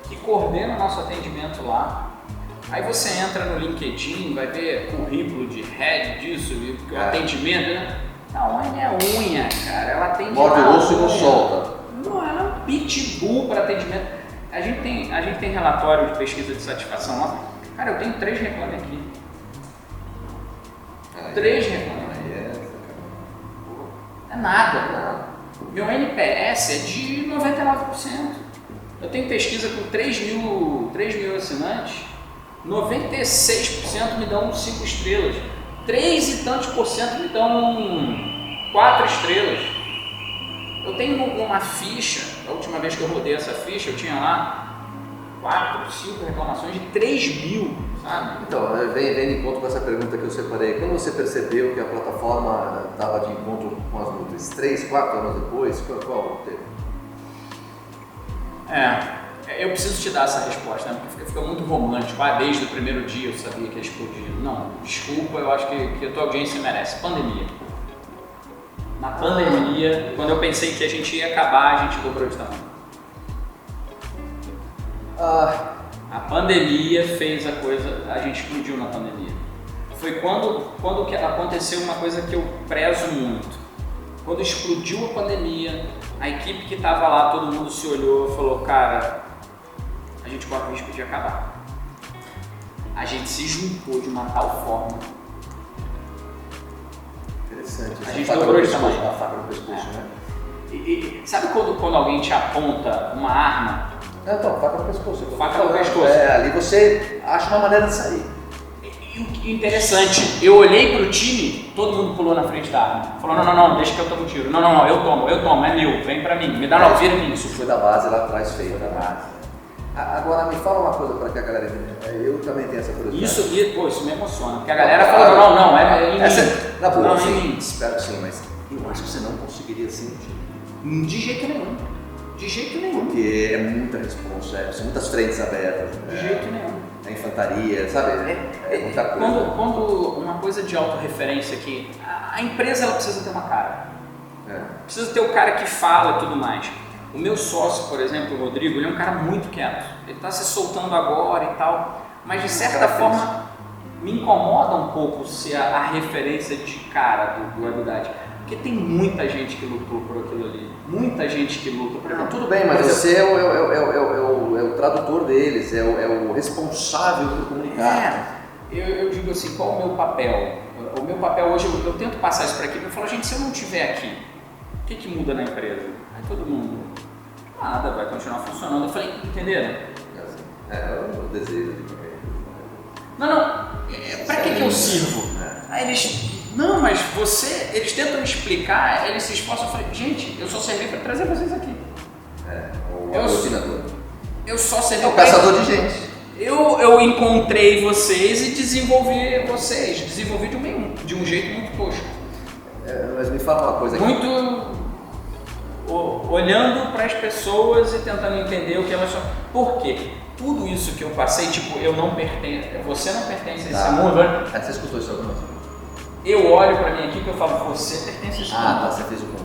que coordena o nosso atendimento lá. Aí você entra no LinkedIn, vai ver currículo de head disso, o atendimento, né? Tawane é unha, cara, ela atende morde o osso e não solta. Não, ela é um pitbull para atendimento. A gente tem relatório de pesquisa de satisfação lá. Cara, eu tenho 3 reclames aqui. 3 reclames. É nada. Meu NPS é de 99%. Eu tenho pesquisa com 3 mil assinantes, 96% me dão 5 estrelas, 3 e tantos por cento me dão 4 estrelas. Eu tenho uma ficha, a última vez que eu rodei essa ficha, eu tinha lá 4, 5 reclamações de 3 mil, sabe? Então, vem de encontro com essa pergunta que eu separei. Quando você percebeu que a plataforma estava de encontro com as Nutris? 3, 4 anos depois? Qual o tempo? Eu preciso te dar essa resposta, né? Porque fica muito romântico. Desde o primeiro dia eu sabia que ia explodir. Não, desculpa, eu acho que a tua audiência merece. Pandemia. Na pandemia, quando eu pensei que a gente ia acabar, a gente dobrou de tamanho. A pandemia fez a gente explodiu na pandemia. Foi quando aconteceu uma coisa que eu prezo muito. Quando explodiu a pandemia, a equipe que estava lá, todo mundo se olhou e falou, cara, a gente corre o risco de acabar. A gente se juntou de uma tal forma. Interessante. A gente dobrou de tamanho. A faca no pescoço, né? E sabe quando alguém te aponta uma arma? Então, faca no pescoço. Faca no pescoço. Ali você acha uma maneira de sair. E o que é interessante, eu olhei pro time, todo mundo pulou na frente da arma. Falou, não, deixa que eu tomo tiro. Não, eu tomo, é meu, vem pra mim, me dá uma vira em mim. Isso foi da base lá atrás, feio da base. Agora me fala uma coisa para que a galera entenda. Eu também tenho essa curiosidade. Isso me emociona, porque a galera falou, não, é em mim. Na boa, não, sim, espero que sim, mas eu acho que você não conseguiria sentir. De jeito nenhum. De jeito nenhum. Porque é muita responsa, são muitas frentes abertas. De jeito nenhum. A infantaria, sabe? É muita coisa. Quando uma coisa de autorreferência aqui, a empresa ela precisa ter uma cara. Precisa ter o cara que fala e tudo mais. O meu sócio, por exemplo, o Rodrigo, ele é um cara muito quieto. Ele está se soltando agora e tal, mas de certa forma me incomoda um pouco ser a referência de cara do Webdade. Porque tem muita gente que lutou por aquilo ali. Muita gente que luta por aquilo. Tudo bem, mas você é o tradutor deles, é o responsável por comunicar. Eu digo assim, qual o meu papel? O meu papel hoje, eu tento passar isso para a equipe. Eu falo, gente, se eu não estiver aqui, o que muda na empresa? Aí todo mundo, nada, vai continuar funcionando. Eu falei, entenderam? O desejo de qualquer. Não, para que eu sirvo? Aí eles, não, mas eles tentam explicar, eles se esforçam. Eu falei, gente, eu só servi para trazer vocês aqui. O alucinador. Eu só servi o caçador de gente. Eu encontrei vocês e desenvolvi vocês. Desenvolvi de um jeito muito tosco. Mas me fala uma coisa aqui. Muito olhando para as pessoas e tentando entender o que elas são. Por quê? Tudo isso que eu passei, tipo, eu não pertenço, você não pertence a esse mundo. Você escutou isso alguma vez? Eu olho para minha equipe e eu falo, você pertence a esse mundo. Tá, você fez o ponto.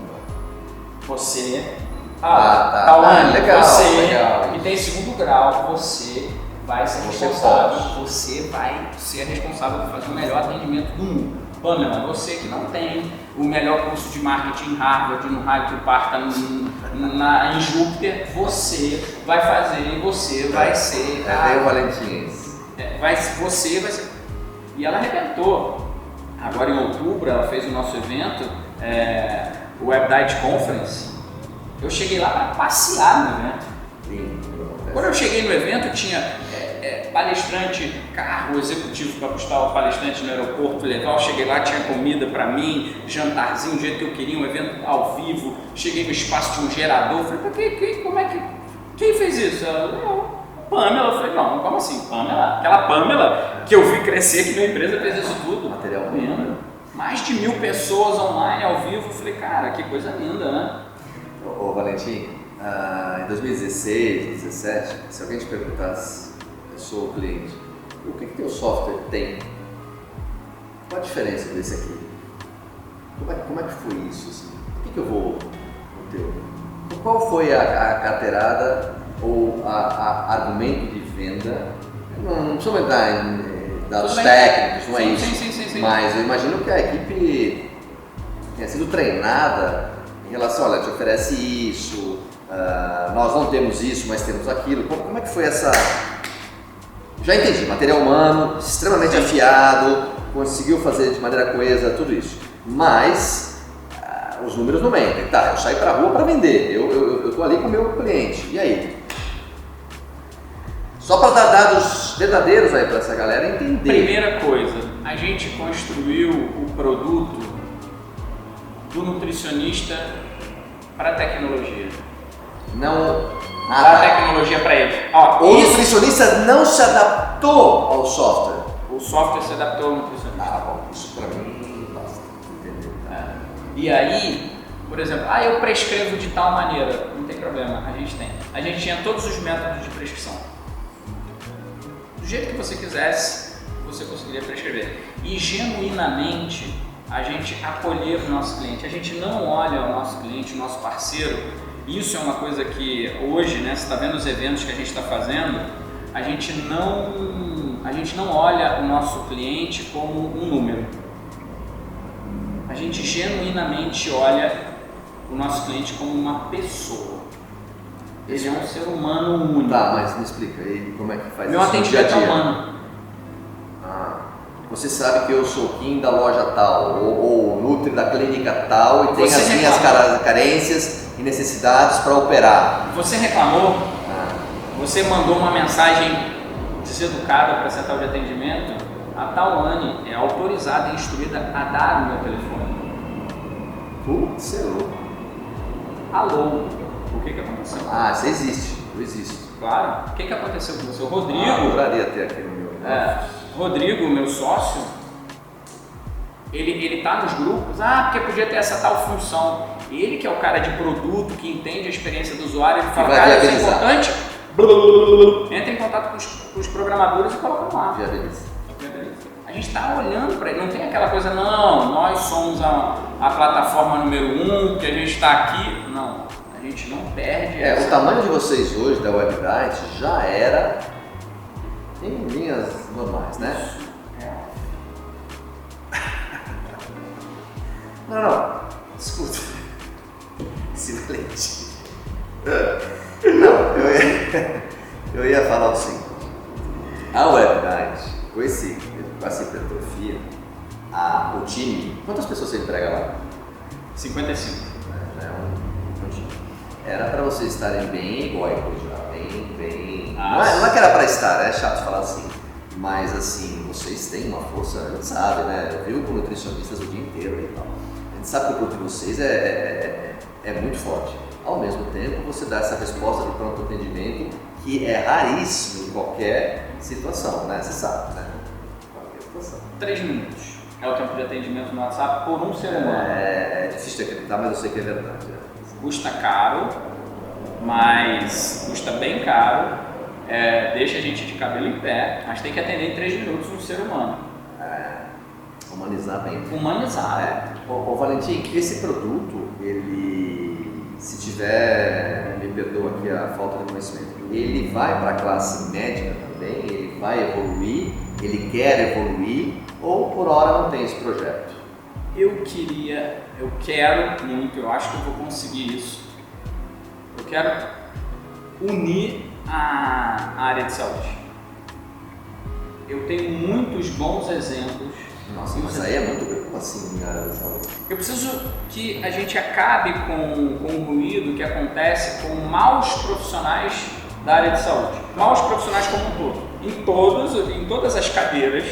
Você, legal, você legal. que tem segundo grau, você vai ser responsável, você vai ser responsável por fazer o melhor atendimento do mundo. Pamela, você que não tem o melhor curso de marketing em Harvard, no Hyde Park, em Júpiter, você vai fazer e você vai ser. O Valentim. Você vai ser. E ela arrebentou. Agora em outubro ela fez o nosso evento, o Webdite Conference. Eu cheguei lá para passear no evento. Quando eu cheguei no evento tinha palestrante, carro executivo para buscar o palestrante no aeroporto, legal. Cheguei lá, tinha comida para mim, jantarzinho do jeito que eu queria, um evento ao vivo. Cheguei no espaço, tinha um gerador. Falei, como é que. Quem fez isso? Ela, Pamela. Eu falei, não, como assim? Pamela? Aquela Pamela que eu vi crescer, que minha empresa fez isso tudo. Material lindo. Mais de 1000 pessoas online, ao vivo. Eu falei, cara, que coisa linda, né? Ô Valentim, em 2016, 2017, se alguém te perguntasse, eu sou o cliente, o que teu software tem? Qual a diferença desse aqui? Como é que foi isso? Assim? Por que eu vou no teu? Qual foi a carteirada ou a argumento de venda? Não precisa entrar em dados técnicos, não é isso. Sim. Mas eu imagino que a equipe tenha sido treinada em relação, olha, te oferece isso, nós não temos isso, mas temos aquilo. Como é que foi essa... Já entendi, material humano, extremamente afiado, conseguiu fazer de maneira coesa, tudo isso. Mas os números não mentem. Tá, eu saí pra rua para vender, eu tô ali com o meu cliente. E aí? Só para dar dados verdadeiros aí para essa galera entender. Primeira coisa, a gente construiu o produto do nutricionista para a tecnologia. Não. A tecnologia para ele. O nutricionista não se adaptou ao software. O software se adaptou ao nutricionista. Bom, isso para mim basta. Entendeu? E aí, por exemplo, eu prescrevo de tal maneira. Não tem problema, a gente tem. A gente tinha todos os métodos de prescrição. Do jeito que você quisesse, você conseguiria prescrever. E genuinamente, a gente acolher o nosso cliente. A gente não olha o nosso cliente, o nosso parceiro. Isso é uma coisa que hoje, né, você está vendo os eventos que a gente está fazendo, a gente não olha o nosso cliente como um número. A gente genuinamente olha o nosso cliente como uma pessoa. Ele é um ser humano único. Tá, mas me explica aí como é que faz Meu isso no dia a atendimento dia. é humano. Você sabe que eu sou o Kim da loja tal, ou o Nutri da clínica tal, e tem as minhas carências e necessidades para operar. Você reclamou? Você mandou uma mensagem deseducada para a central de atendimento? A Tawane é autorizada e instruída a dar o meu telefone. Putz, é louco. Alô, o que aconteceu? Você existe, eu existo. Claro. O que aconteceu com você? O Rodrigo. Eu adoraria ter aqui no meu. Rodrigo, meu sócio, ele tá nos grupos, porque podia ter essa tal função. Ele que é o cara de produto, que entende a experiência do usuário, ele fala, cara, isso é importante, entra em contato com os programadores e coloca lá. Viabiliza. A gente está olhando para ele, não tem aquela coisa, não, nós somos a plataforma número 1, que a gente está aqui. Não, a gente não perde essa. O tamanho de vocês hoje da Webguide já era em linhas normais, né? Não, escuta. Silente. Não, eu ia falar o seguinte. A Webguide, com essa hipertrofia, o time, quantas pessoas você emprega lá? 55. Um time. Era para vocês estarem bem, igual já, bem. Não é que era para estar, é chato falar assim. Mas assim, vocês têm uma força, a gente sabe, né? Eu vivo com nutricionistas o dia inteiro e tal. A gente sabe que o produto de vocês é muito forte. Ao mesmo tempo, você dá essa resposta de pronto atendimento que é raríssimo em qualquer situação, né? Você sabe, né? Qualquer situação. 3 minutos é o tempo de atendimento no WhatsApp por um ser humano. É difícil de acreditar, mas eu sei que é verdade. Né? Custa caro, mas custa bem caro, deixa a gente de cabelo em pé, mas tem que atender em 3 minutos um ser humano. Humanizar bem. Humanizar. Ô Valentim, esse produto, ele, se tiver, me perdoa aqui a falta de conhecimento, ele vai para a classe médica também? Ele vai evoluir? Ele quer evoluir? Ou por hora não tem esse projeto? Eu quero muito, eu acho que eu vou conseguir isso. Eu quero unir a área de saúde. Eu tenho muitos bons exemplos. Nossa, mas aí é muito assim, área da saúde. Eu preciso que a gente acabe com o ruído que acontece com maus profissionais da área de saúde. Maus profissionais como um todo. Em todas as cadeiras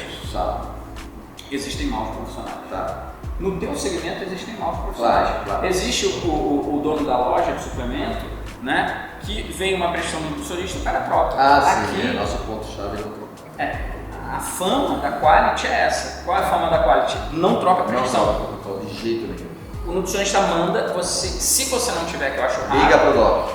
existem maus profissionais. Tá. No teu segmento existem maus profissionais. Claro. Existe o dono da loja de suplemento, né? Que vem uma pressão do nutricionista e o cara troca. Sim, nosso ponto-chave não troca. A fama da quality é essa. Qual é a fama da quality? Não troca a prescrição. Não, de jeito nenhum. O nutricionista manda, se você não tiver, que eu acho raro. Liga pro doc.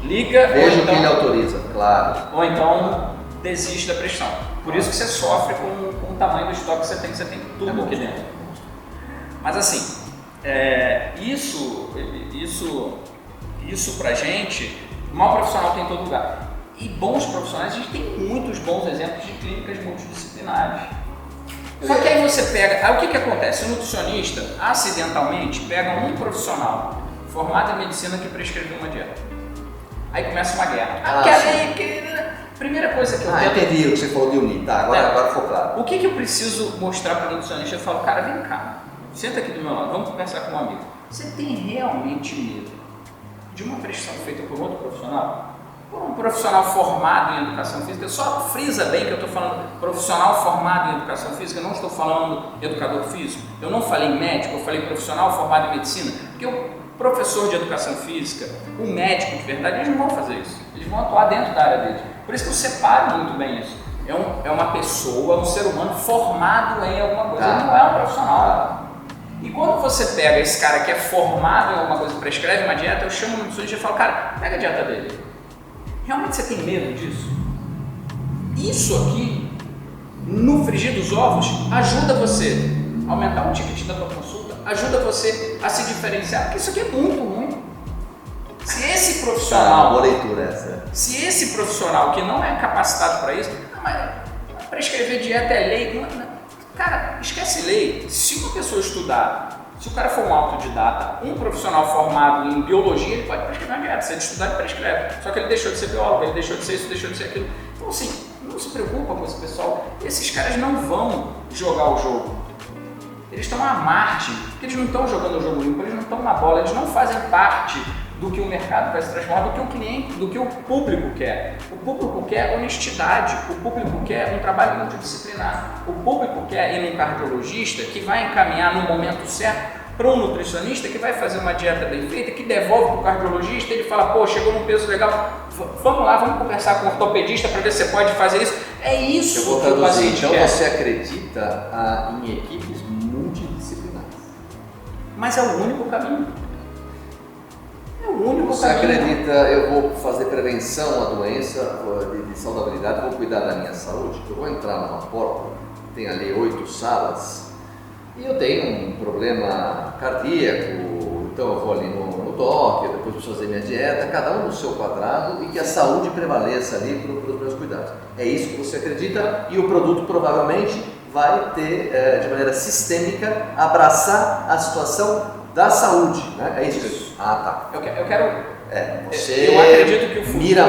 Liga. Veja o que ele autoriza, claro. Ou então desiste da prescrição. Por isso que você sofre com o tamanho do estoque que você tem tudo aqui dentro. Mas assim, isso pra gente, mau profissional tem em todo lugar. E bons profissionais, a gente tem muitos bons exemplos de clínicas multidisciplinares. Só que aí você pega, aí o que acontece? O nutricionista, acidentalmente, pega um profissional formado em medicina que prescreveu uma dieta. Aí começa uma guerra. Primeira coisa que eu tento... entendi o que você falou de unir, tá, agora ficou claro. O que eu preciso mostrar para o nutricionista? Eu falo, cara, vem cá, senta aqui do meu lado, vamos conversar com um amigo. Você tem realmente medo de uma prescrição feita por outro profissional? por um profissional formado em educação física. Só frisa bem que eu estou falando profissional formado em educação física, eu não estou falando educador físico, eu não falei médico, eu falei profissional formado em medicina, porque o professor de educação física, o médico de verdade, eles não vão fazer isso, eles vão atuar dentro da área deles. Por isso que eu separo muito bem isso. É uma pessoa, um ser humano formado em alguma coisa, ele não é um profissional. E quando você pega esse cara que é formado em alguma coisa e prescreve uma dieta, eu chamo o nutricionista e falo, cara, pega a dieta dele. Realmente você tem medo disso? Isso aqui, no frigir dos ovos, ajuda você a aumentar o ticket da tua consulta, ajuda você a se diferenciar, porque isso aqui é muito ruim. Se esse profissional, boa leitura essa. Se esse profissional que não é capacitado para isso, mas prescrever dieta é lei, cara, esquece lei. Se uma pessoa estudar, se o cara for um autodidata, um profissional formado em biologia, ele pode prescrever uma dieta. Se ele estudar, ele prescreve. Só que ele deixou de ser biólogo, ele deixou de ser isso, deixou de ser aquilo. Então assim, não se preocupa com esse pessoal. Esses caras não vão jogar o jogo. Eles estão à margem, porque eles não estão jogando o jogo limpo, eles não estão na bola, eles não fazem parte do que o mercado vai se transformar, do que o cliente, do que o público quer. O público quer honestidade, o público quer um trabalho multidisciplinar, o público quer ir num cardiologista que vai encaminhar no momento certo para um nutricionista que vai fazer uma dieta bem feita, que devolve para o cardiologista, ele fala, pô, chegou num peso legal, vamos lá, vamos conversar com o ortopedista para ver se você pode fazer isso. É isso que o paciente quer. Então você acredita em equipes multidisciplinares? Mas é o único caminho. Você acredita, eu vou fazer prevenção à doença de saudabilidade, vou cuidar da minha saúde? Eu vou entrar numa porta, tem ali 8 salas, e eu tenho um problema cardíaco, então eu vou ali no toque, depois preciso fazer minha dieta, cada um no seu quadrado, e que a saúde prevaleça ali para os meus cuidados. É isso que você acredita, e o produto provavelmente vai ter, de maneira sistêmica, abraçar a situação da saúde, né? É isso. Ah, tá. Eu quero. Você eu acredito que o futuro mira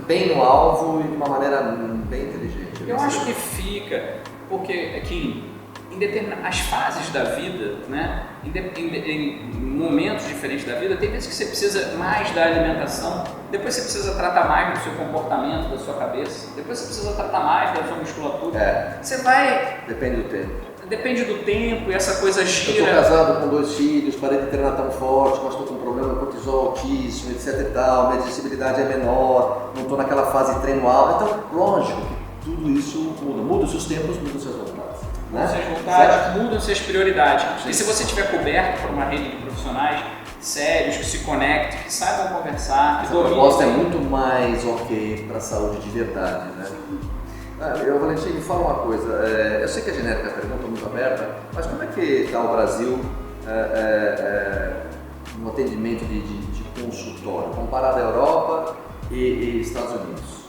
bem no alvo e de uma maneira bem inteligente. Eu acho que fica, porque aqui em as fases da vida, né? Em momentos diferentes da vida, tem vezes que você precisa mais da alimentação, depois você precisa tratar mais do seu comportamento, da sua cabeça, depois você precisa tratar mais da sua musculatura. Você vai. Depende do tempo. Depende do tempo e essa coisa gira. Eu estou casado com 2 filhos, parei de treinar tão forte, mas estou com um problema de cortisol altíssimo, etc e tal, minha digestibilidade é menor, não estou naquela fase de treino alto. Então, lógico que tudo isso muda. Muda os seus tempos, muda os seus vontades. Mudam suas vontades, mudam suas prioridades. E se você estiver coberto por uma rede de profissionais sérios, que se conectem, que saibam conversar, essa proposta é muito mais ok para a saúde de verdade, né? Valentim, me fala uma coisa, eu sei que a genérica pergunta é muito aberta, mas como é que está o Brasil no atendimento de consultório, comparado à Europa e Estados Unidos?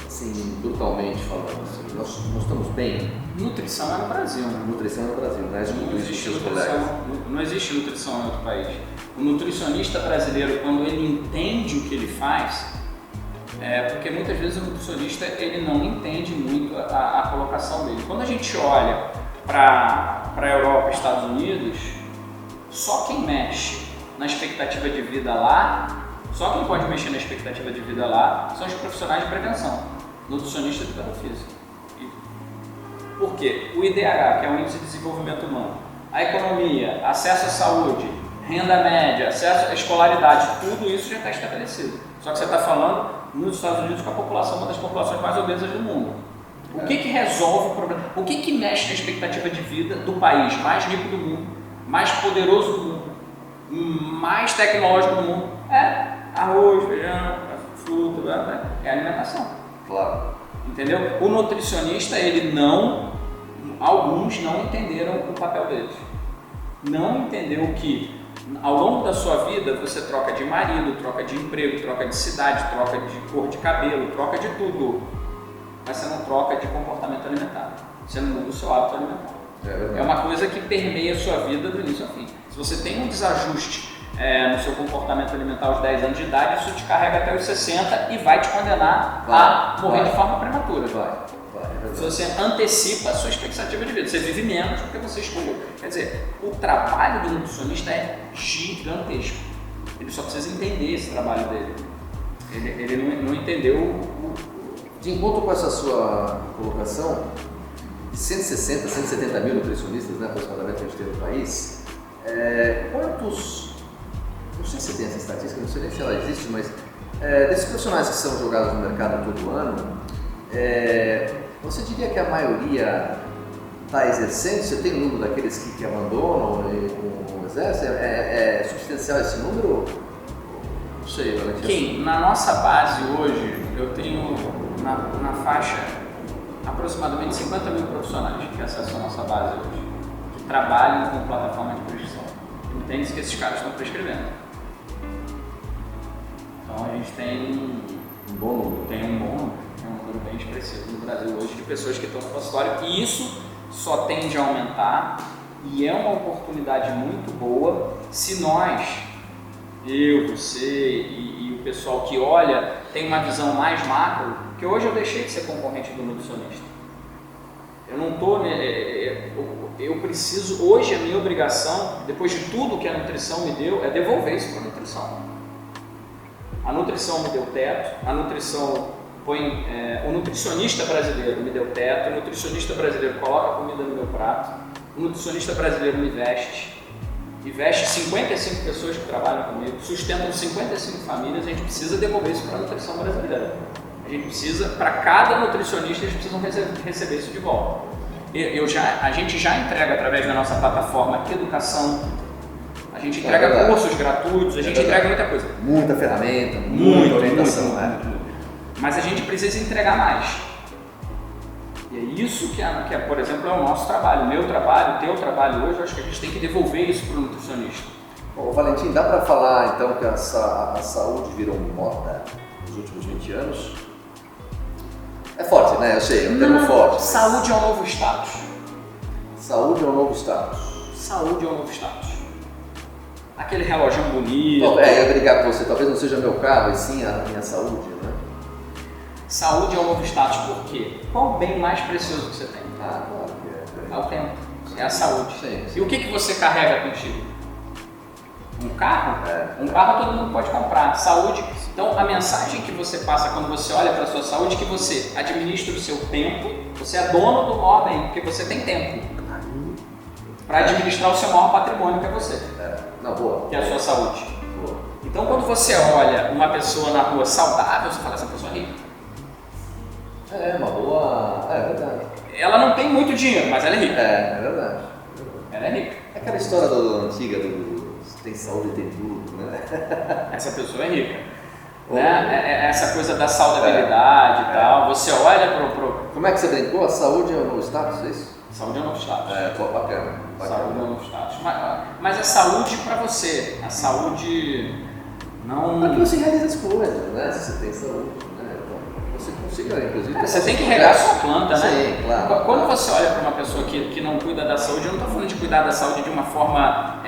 Assim, brutalmente falando, assim, nós estamos bem? Nutrição é no Brasil, né? Nutrição é no Brasil, né? Não existe nutrição em outro país. O nutricionista brasileiro, quando ele entende o que ele faz, porque muitas vezes o nutricionista ele não entende muito a colocação dele. Quando a gente olha para a Europa e Estados Unidos, só quem mexe na expectativa de vida lá, só quem pode mexer na expectativa de vida lá são os profissionais de prevenção, nutricionista e educador físico. Por quê? O IDH, que é o Índice de Desenvolvimento Humano, a economia, acesso à saúde, renda média, acesso à escolaridade, tudo isso já está estabelecido. Só que você está falando nos Estados Unidos com a população, uma das populações mais obesas do mundo. O que resolve o problema? O que mexe na expectativa de vida do país mais rico do mundo, mais poderoso do mundo, mais tecnológico do mundo? É arroz, feijão, fruta, é alimentação. Claro. Entendeu? O nutricionista, alguns não entenderam o papel deles. Não entendeu que ao longo da sua vida você troca de marido, troca de emprego, troca de cidade, troca de cor de cabelo, troca de tudo. Mas você não troca de comportamento alimentar. Você não muda o seu hábito alimentar. É uma coisa que permeia a sua vida do início ao fim. Se você tem um desajuste no seu comportamento alimentar aos 10 anos de idade, isso te carrega até os 60 e vai te condenar a morrer de forma prematura. Se você antecipa a sua expectativa de vida, você vive menos porque você escolheu. Quer dizer, o trabalho do nutricionista é gigantesco. Ele só precisa entender esse trabalho dele. Ele não entendeu De encontro com essa sua colocação, de 160, 170 mil nutricionistas, né, aproximadamente, que a gente tem no país, quantos, não sei se tem essa estatística, não sei nem se ela existe, mas desses profissionais que são jogados no mercado todo ano, você diria que a maioria está exercendo? Você tem um número daqueles que abandonam o exército? É substancial esse número? Não sei, Valentina. Kim, na nossa base hoje, eu tenho na faixa aproximadamente 50 mil profissionais que acessam a nossa base hoje, que trabalham com plataforma de prescrição. Entende que esses caras estão prescrevendo. Então a gente tem um bom número. Tem um número bem expressivo no Brasil hoje de pessoas que estão no consultório, e isso só tende a aumentar, e é uma oportunidade muito boa se nós, eu, você e o pessoal que olha, tem uma visão mais macro, que hoje eu deixei de ser concorrente do nutricionista. Eu não estou... Eu preciso, hoje a minha obrigação, depois de tudo que a nutrição me deu, é devolver isso para a nutrição. A nutrição me deu teto, a nutrição põe... o nutricionista brasileiro me deu teto, o nutricionista brasileiro coloca comida no meu prato, o nutricionista brasileiro me veste, e veste 55 pessoas que trabalham comigo, sustentam 55 famílias. A gente precisa devolver isso para a nutrição brasileira. A gente precisa, para cada nutricionista, eles precisam receber isso de volta. A gente já entrega através da nossa plataforma educação, a gente entrega cursos gratuitos, a gente entrega muita coisa. Muita ferramenta, muita orientação. Muito. Mas a gente precisa entregar mais. E é isso que por exemplo, é o nosso trabalho, o meu trabalho, o teu trabalho hoje. Eu acho que a gente tem que devolver isso para o nutricionista. Bom, Valentim, dá para falar então que a saúde virou moda nos últimos 20 anos? É forte, né? Eu sei, é um termo forte. Mas... Saúde é um novo status. Saúde é um novo status. Saúde é um novo status. Aquele reloginho bonito. Eu ia brigar com você, talvez não seja meu carro, e sim a minha saúde, né? Saúde é um novo status, por quê? Qual o bem mais precioso que você tem? Claro que é o tempo, é a saúde. Sim. E o que você carrega contigo? Um carro? Um carro todo mundo pode comprar. Saúde. Então a mensagem que você passa quando você olha para a sua saúde é que você administra o seu tempo, você é dono do maior bem, porque você tem tempo para administrar o seu maior patrimônio, que é você. Boa. Que é a sua saúde. Boa. Então quando você olha uma pessoa na rua saudável, você fala, essa pessoa é rica. Uma boa... É verdade. Ela não tem muito dinheiro, mas ela é rica. É verdade. Ela é rica. É aquela história antiga do tem saúde e tem tudo, né? Essa pessoa é rica. Né? Essa coisa da saudabilidade e tal. Você olha pro... Como é que você brincou? A saúde é o novo status, é isso? Saúde é o novo status. Bacana. Saúde é o novo status. Mas a saúde para você. A saúde não... Para que você realize as coisas, né? Se você tem saúde, né? Então, você consiga, inclusive... Você tem que regar a sua planta, né? Sim, claro. Quando você olha para uma pessoa que não cuida da saúde, eu não estou falando de cuidar da saúde de uma forma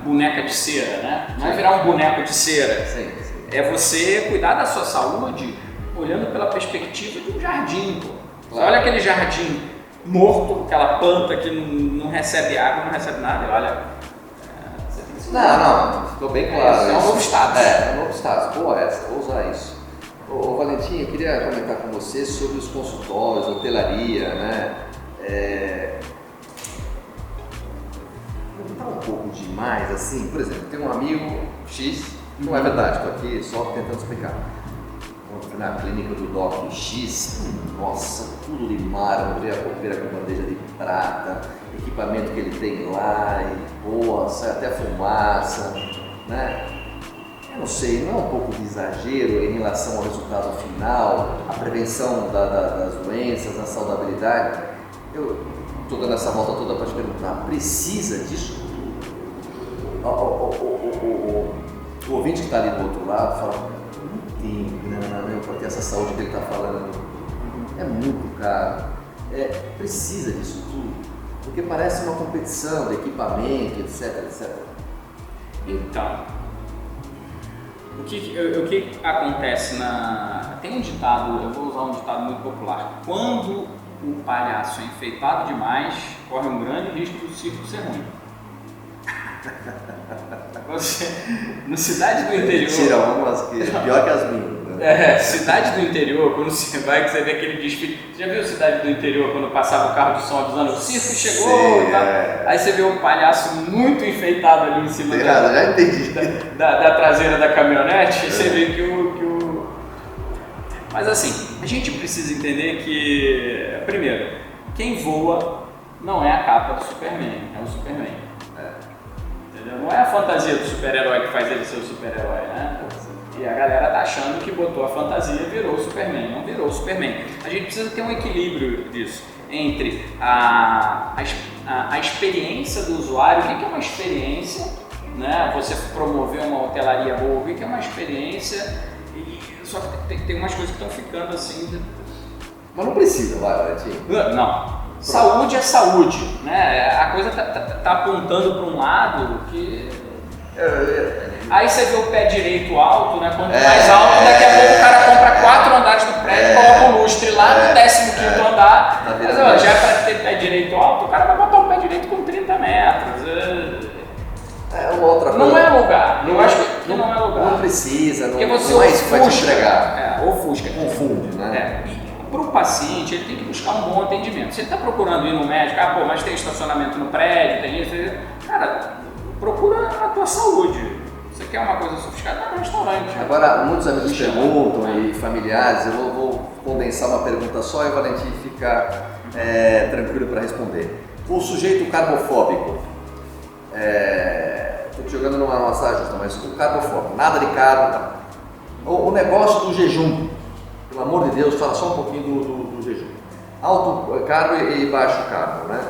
boneca de cera, né? Não é virar um boneco de cera. Sim. É você cuidar da sua saúde olhando pela perspectiva de um jardim. Pô. Você olha aquele jardim morto, aquela planta que não recebe água, não recebe nada, e olha... Não, ficou bem claro. É um novo status. É um novo status. Boa essa, vou usar isso. Ô Valentim, eu queria comentar com você sobre os consultórios, hotelaria, né? Não está um pouco demais assim? Por exemplo, tem um amigo X, não é verdade, estou aqui só tentando explicar. Na clínica do Dr. X, nossa, tudo de mármore, veio a copeira com bandeja de prata, equipamento que ele tem lá, e sai até fumaça, né? Eu não sei, não é um pouco de exagero em relação ao resultado final, a prevenção das doenças, a saudabilidade? Eu estou dando essa volta toda para te perguntar, precisa disso tudo? O ouvinte que está ali do outro lado fala, não, para ter essa saúde que ele está falando, é muito caro, precisa disso tudo, porque parece uma competição de equipamento, etc. Então, o que acontece tem um ditado, eu vou usar um ditado muito popular: quando o palhaço é enfeitado demais, corre um grande risco do circo ser ruim. Você, na cidade do interior... Tira umas que é pior que as minhas. Cidade do interior, quando você vai, que você vê aquele desfile. Você já viu cidade do interior quando passava o carro de som avisando o circo chegou? Sim, tá? Aí você vê um palhaço muito enfeitado ali em cima já entendi. Da traseira da caminhonete. Você vê que o. Mas assim, a gente precisa entender que, primeiro, quem voa não é a capa do Superman, é o Superman. Entendeu? Não é a fantasia do super-herói que faz ele ser o super-herói, né? E a galera tá achando que botou a fantasia e virou o Superman. Não virou o Superman. A gente precisa ter um equilíbrio disso entre a experiência do usuário. O que é uma experiência? Né? Você promover uma hotelaria boa, o que é uma experiência? Só que tem umas coisas que estão ficando assim. Mas não precisa, Valentim. Não. Saúde é saúde. Né? A coisa tá apontando para um lado que. Aí você vê o pé direito alto, né? Quanto mais alto, daqui a pouco o cara compra 4 andares do prédio e coloca o lustre lá no 15º andar. Mas ó, já é para ter pé direito alto, o cara vai botar um pé direito com 30 metros. É uma outra coisa. Não é lugar. Eu acho que não é lugar. Não precisa, porque você não é isso que vai te entregar. Ofusca. Confunde, né? E para o paciente, ele tem que buscar um bom atendimento. Se ele está procurando ir no médico, mas tem estacionamento no prédio, tem isso, cara, procura a tua saúde. Você quer uma coisa sofisticada? Vai no restaurante. Agora, muitos amigos perguntam e familiares, eu vou condensar uma pergunta só e o Valentim fica tranquilo para responder. O sujeito carbofóbico, estou te jogando numa massagem, mas o carbofóbico, nada de carbo, tá? O negócio do jejum, pelo amor de Deus, fala só um pouquinho do jejum. Alto carbo e baixo carbo, né?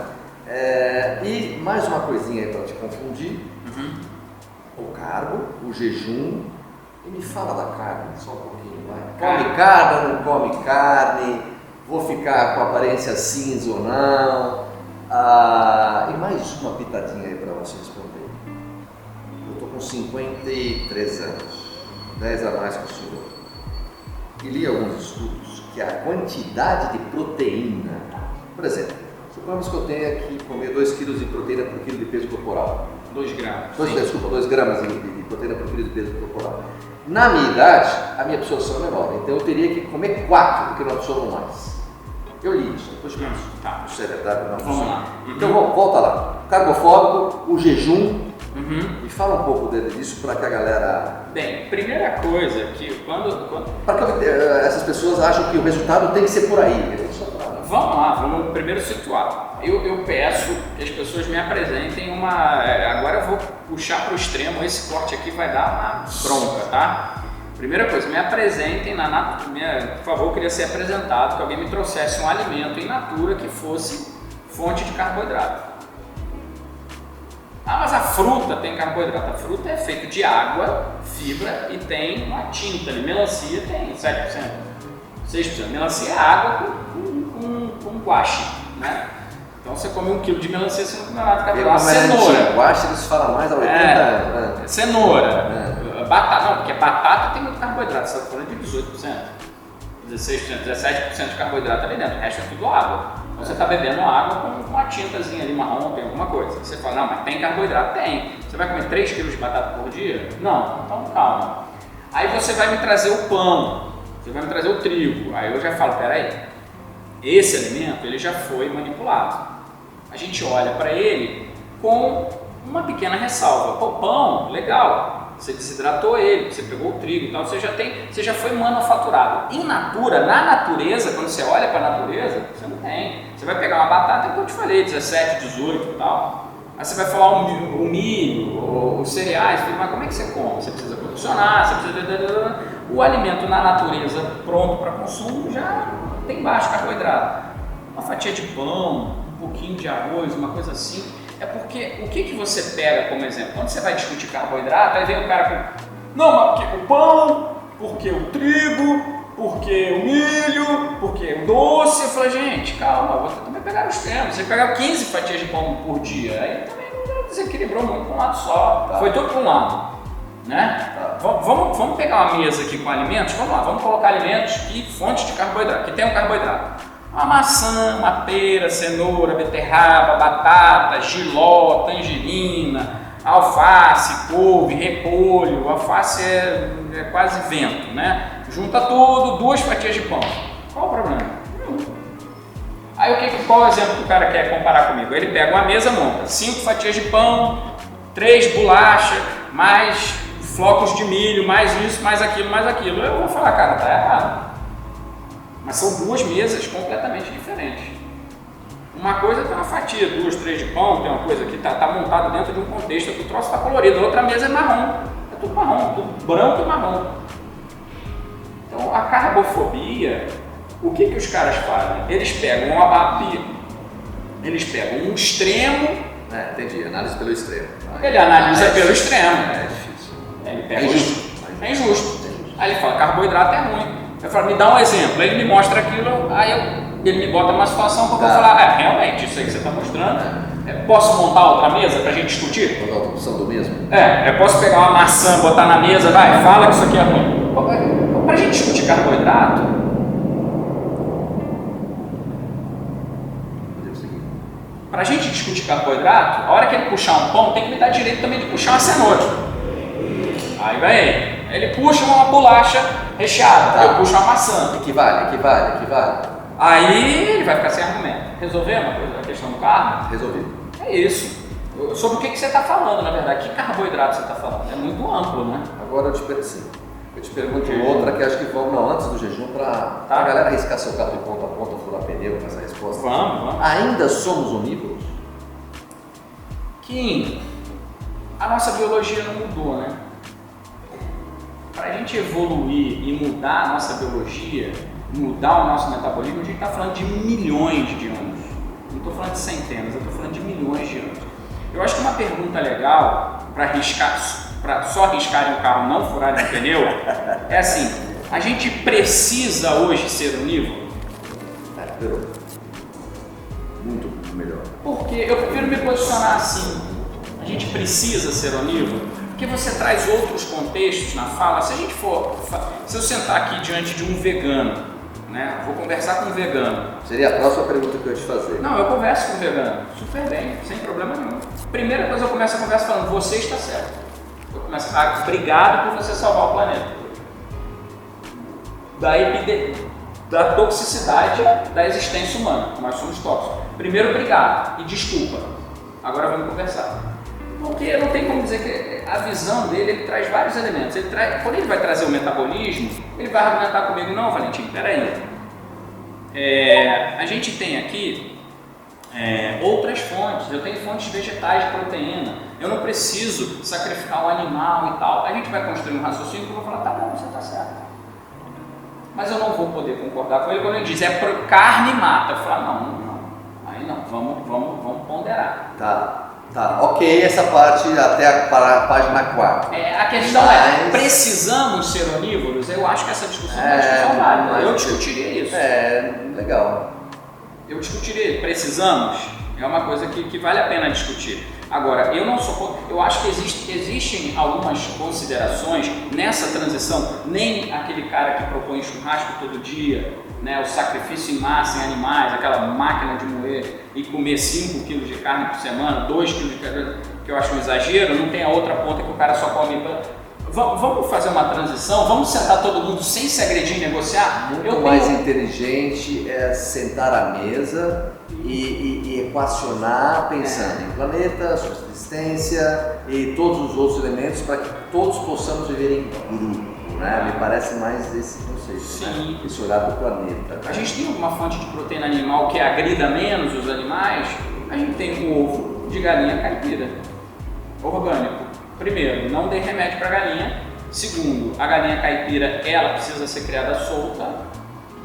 E mais uma coisinha aí para te confundir. O carbo, o jejum, e me fala da carne, só um pouquinho, vai. Come carne ou não come carne? Vou ficar com aparência cinza ou não? E mais uma pitadinha aí para você responder. Eu estou com 53 anos, 10 a mais que o senhor. E li alguns estudos que a quantidade de proteína, por exemplo, suponhamos que eu tenha que comer 2 kg de proteína por quilo de peso corporal. 2 gramas. 2 gramas de proteína por quilo de peso corporal. Na minha idade, a minha absorção é menor, então eu teria que comer 4, porque não absorvo mais. Eu li isso, depois penso. Tá. Isso é verdade ou não? Vamos lá. Então volta lá. Carbofóbico, o jejum. E fala um pouco disso para que a galera... Bem, primeira coisa que Para que essas pessoas acham que o resultado tem que ser por aí. Vamos lá, vamos primeiro situar. Eu peço que as pessoas me apresentem agora eu vou puxar para o extremo, esse corte aqui vai dar uma bronca, tá? Primeira coisa, me apresentem por favor, eu queria ser apresentado, que alguém me trouxesse um alimento in natura que fosse fonte de carboidrato. Mas a fruta tem carboidrato. A fruta é feita de água, fibra e tem uma tinta ali. Melancia tem 7%, 6%. Melancia é água com guache, né? Então você come 1 kg de melancia, você não come nada de carboidrato. Cenoura. Guache eles falam mais a 80 anos. Cenoura. Batata, não, porque batata tem muito carboidrato. Você está falando de 18%, 16%, 17% de carboidrato ali dentro. O resto é tudo água. Então você está bebendo água com uma tintazinha ali marrom, tem alguma coisa. Você fala, não, mas tem carboidrato? Tem. Você vai comer 3 kg de batata por dia? Não, então calma. Aí você vai me trazer o pão, você vai me trazer o trigo. Aí eu já falo, peraí, esse alimento ele já foi manipulado. A gente olha para ele com uma pequena ressalva. O pão, legal. Você desidratou ele, você pegou o trigo e tal, você já foi manufaturado. Na natureza, quando você olha para a natureza, você não tem. Você vai pegar uma batata, como eu te falei, 17, 18 e tal. Aí você vai falar o milho, os cereais, mas como é que você come? Você precisa condicionar, você precisa... O alimento na natureza pronto para consumo já tem baixo carboidrato. Uma fatia de pão, um pouquinho de arroz, uma coisa assim. É porque o que você pega como exemplo? Quando você vai discutir carboidrato, aí vem o cara com não, mas porque o pão, porque o trigo, porque o milho, porque o doce. Eu falei, gente, calma, você também pegar os termos. Você pegar 15 fatias de pão por dia, aí também não desequilibrou muito para um lado só. Tá. Foi todo para um lado. Né? Tá. Vamos pegar uma mesa aqui com alimentos, vamos lá, vamos colocar alimentos que fonte de carboidrato, que tem um carboidrato. Uma maçã, uma pera, cenoura, beterraba, batata, jiló, tangerina, alface, couve, repolho. Alface é quase vento, né? Junta tudo, 2 fatias de pão. Qual o problema? Aí qual é o exemplo que o cara quer comparar comigo? Ele pega uma mesa, monta 5 fatias de pão, 3 bolachas, mais flocos de milho, mais isso, mais aquilo, mais aquilo. Eu vou falar, cara, tá errado. Mas são 2 mesas completamente diferentes. Uma coisa tem uma fatia, 2, 3 de pão, tem uma coisa que tá montada dentro de um contexto, que o troço tá colorido. A outra mesa é marrom, é tudo marrom, tudo branco e marrom. Então a carbofobia, o que os caras fazem? Eles pegam um extremo. Entendi, análise pelo extremo. Ele analisa pelo extremo. É difícil. Ele pega é injusto. Aí ele fala, carboidrato é ruim. Eu falo, me dá um exemplo. Ele me mostra aquilo, ele me bota numa situação que eu vou falar, realmente, isso aí que você está mostrando. Posso montar outra mesa para a gente discutir? Vou dar outra opção do mesmo? Eu posso pegar uma maçã, botar na mesa, fala que isso aqui é ruim. Para a gente discutir carboidrato, a hora que ele puxar um pão, tem que me dar direito também de puxar uma cenoura. Aí vai ele puxa uma bolacha recheada, eu puxo uma maçã. Equivale. Aí ele vai ficar sem argumento. Resolvemos a questão do carbo? Resolvido. É isso. Sobre o que você está falando, na verdade? Que carboidrato você está falando? É muito amplo, né? Agora eu te pergunto outra que acho que vamos antes do jejum para a galera arriscar seu carro de ponta a ponta, furar pneu com essa resposta. Vamos. Ainda somos onívoros? Kim, a nossa biologia não mudou, né? Para a gente evoluir e mudar a nossa biologia, mudar o nosso metabolismo, a gente está falando de milhões de anos. Não estou falando de centenas, eu estou falando de milhões de anos. Eu acho que uma pergunta legal para só arriscarem o carro, não furarem o pneu, é assim: a gente precisa hoje ser onívoro? Melhorou. Muito melhor. Porque eu prefiro me posicionar assim: a gente precisa ser onívoro? Porque você traz outros contextos na fala. Se eu sentar aqui diante de um vegano, né? Vou conversar com um vegano. Seria a próxima pergunta que eu ia te fazer. Não, eu converso com um vegano, super bem, sem problema nenhum. Primeira coisa, eu começo a conversa falando, você está certo. Eu começo a falar, obrigado por você salvar o planeta. Da toxicidade da existência humana, nós somos tóxicos. Primeiro, obrigado e desculpa. Agora vamos conversar. Porque não tem como dizer que a visão dele, ele traz vários elementos. Quando ele vai trazer o metabolismo, ele vai argumentar comigo, não, Valentim, peraí. A gente tem aqui outras fontes, eu tenho fontes vegetais de proteína, eu não preciso sacrificar um animal e tal. A gente vai construir um raciocínio que eu vou falar, tá bom, você está certo. Mas eu não vou poder concordar com ele quando ele diz, carne mata. Eu falo, não, aí não, vamos ponderar. Tá, ok, essa parte até a página 4. A questão precisamos ser onívoros? Eu acho que essa discussão é válida. Eu discutiria isso. Legal. Eu discutiria, precisamos? É uma coisa que vale a pena discutir. Agora, eu acho que existem algumas considerações nessa transição, nem aquele cara que propõe churrasco todo dia, né, o sacrifício em massa em animais, aquela máquina de moer e comer 5 kg de carne por semana, 2 kg de carne, que eu acho um exagero, não tem a outra ponta que o cara só come. Vamos fazer uma transição, vamos sentar todo mundo sem se agredir e negociar? Muito mais inteligente é sentar à mesa e equacionar pensando em planeta, subsistência e todos os outros elementos para que todos possamos viver em grupo. Né? Me parece mais esse conceito. Sim. Né? Esse olhar do planeta. A gente tem alguma fonte de proteína animal que agrida menos os animais? A gente tem o ovo de galinha caipira, orgânico. Primeiro, não dê remédio para a galinha. Segundo, a galinha caipira, ela precisa ser criada solta,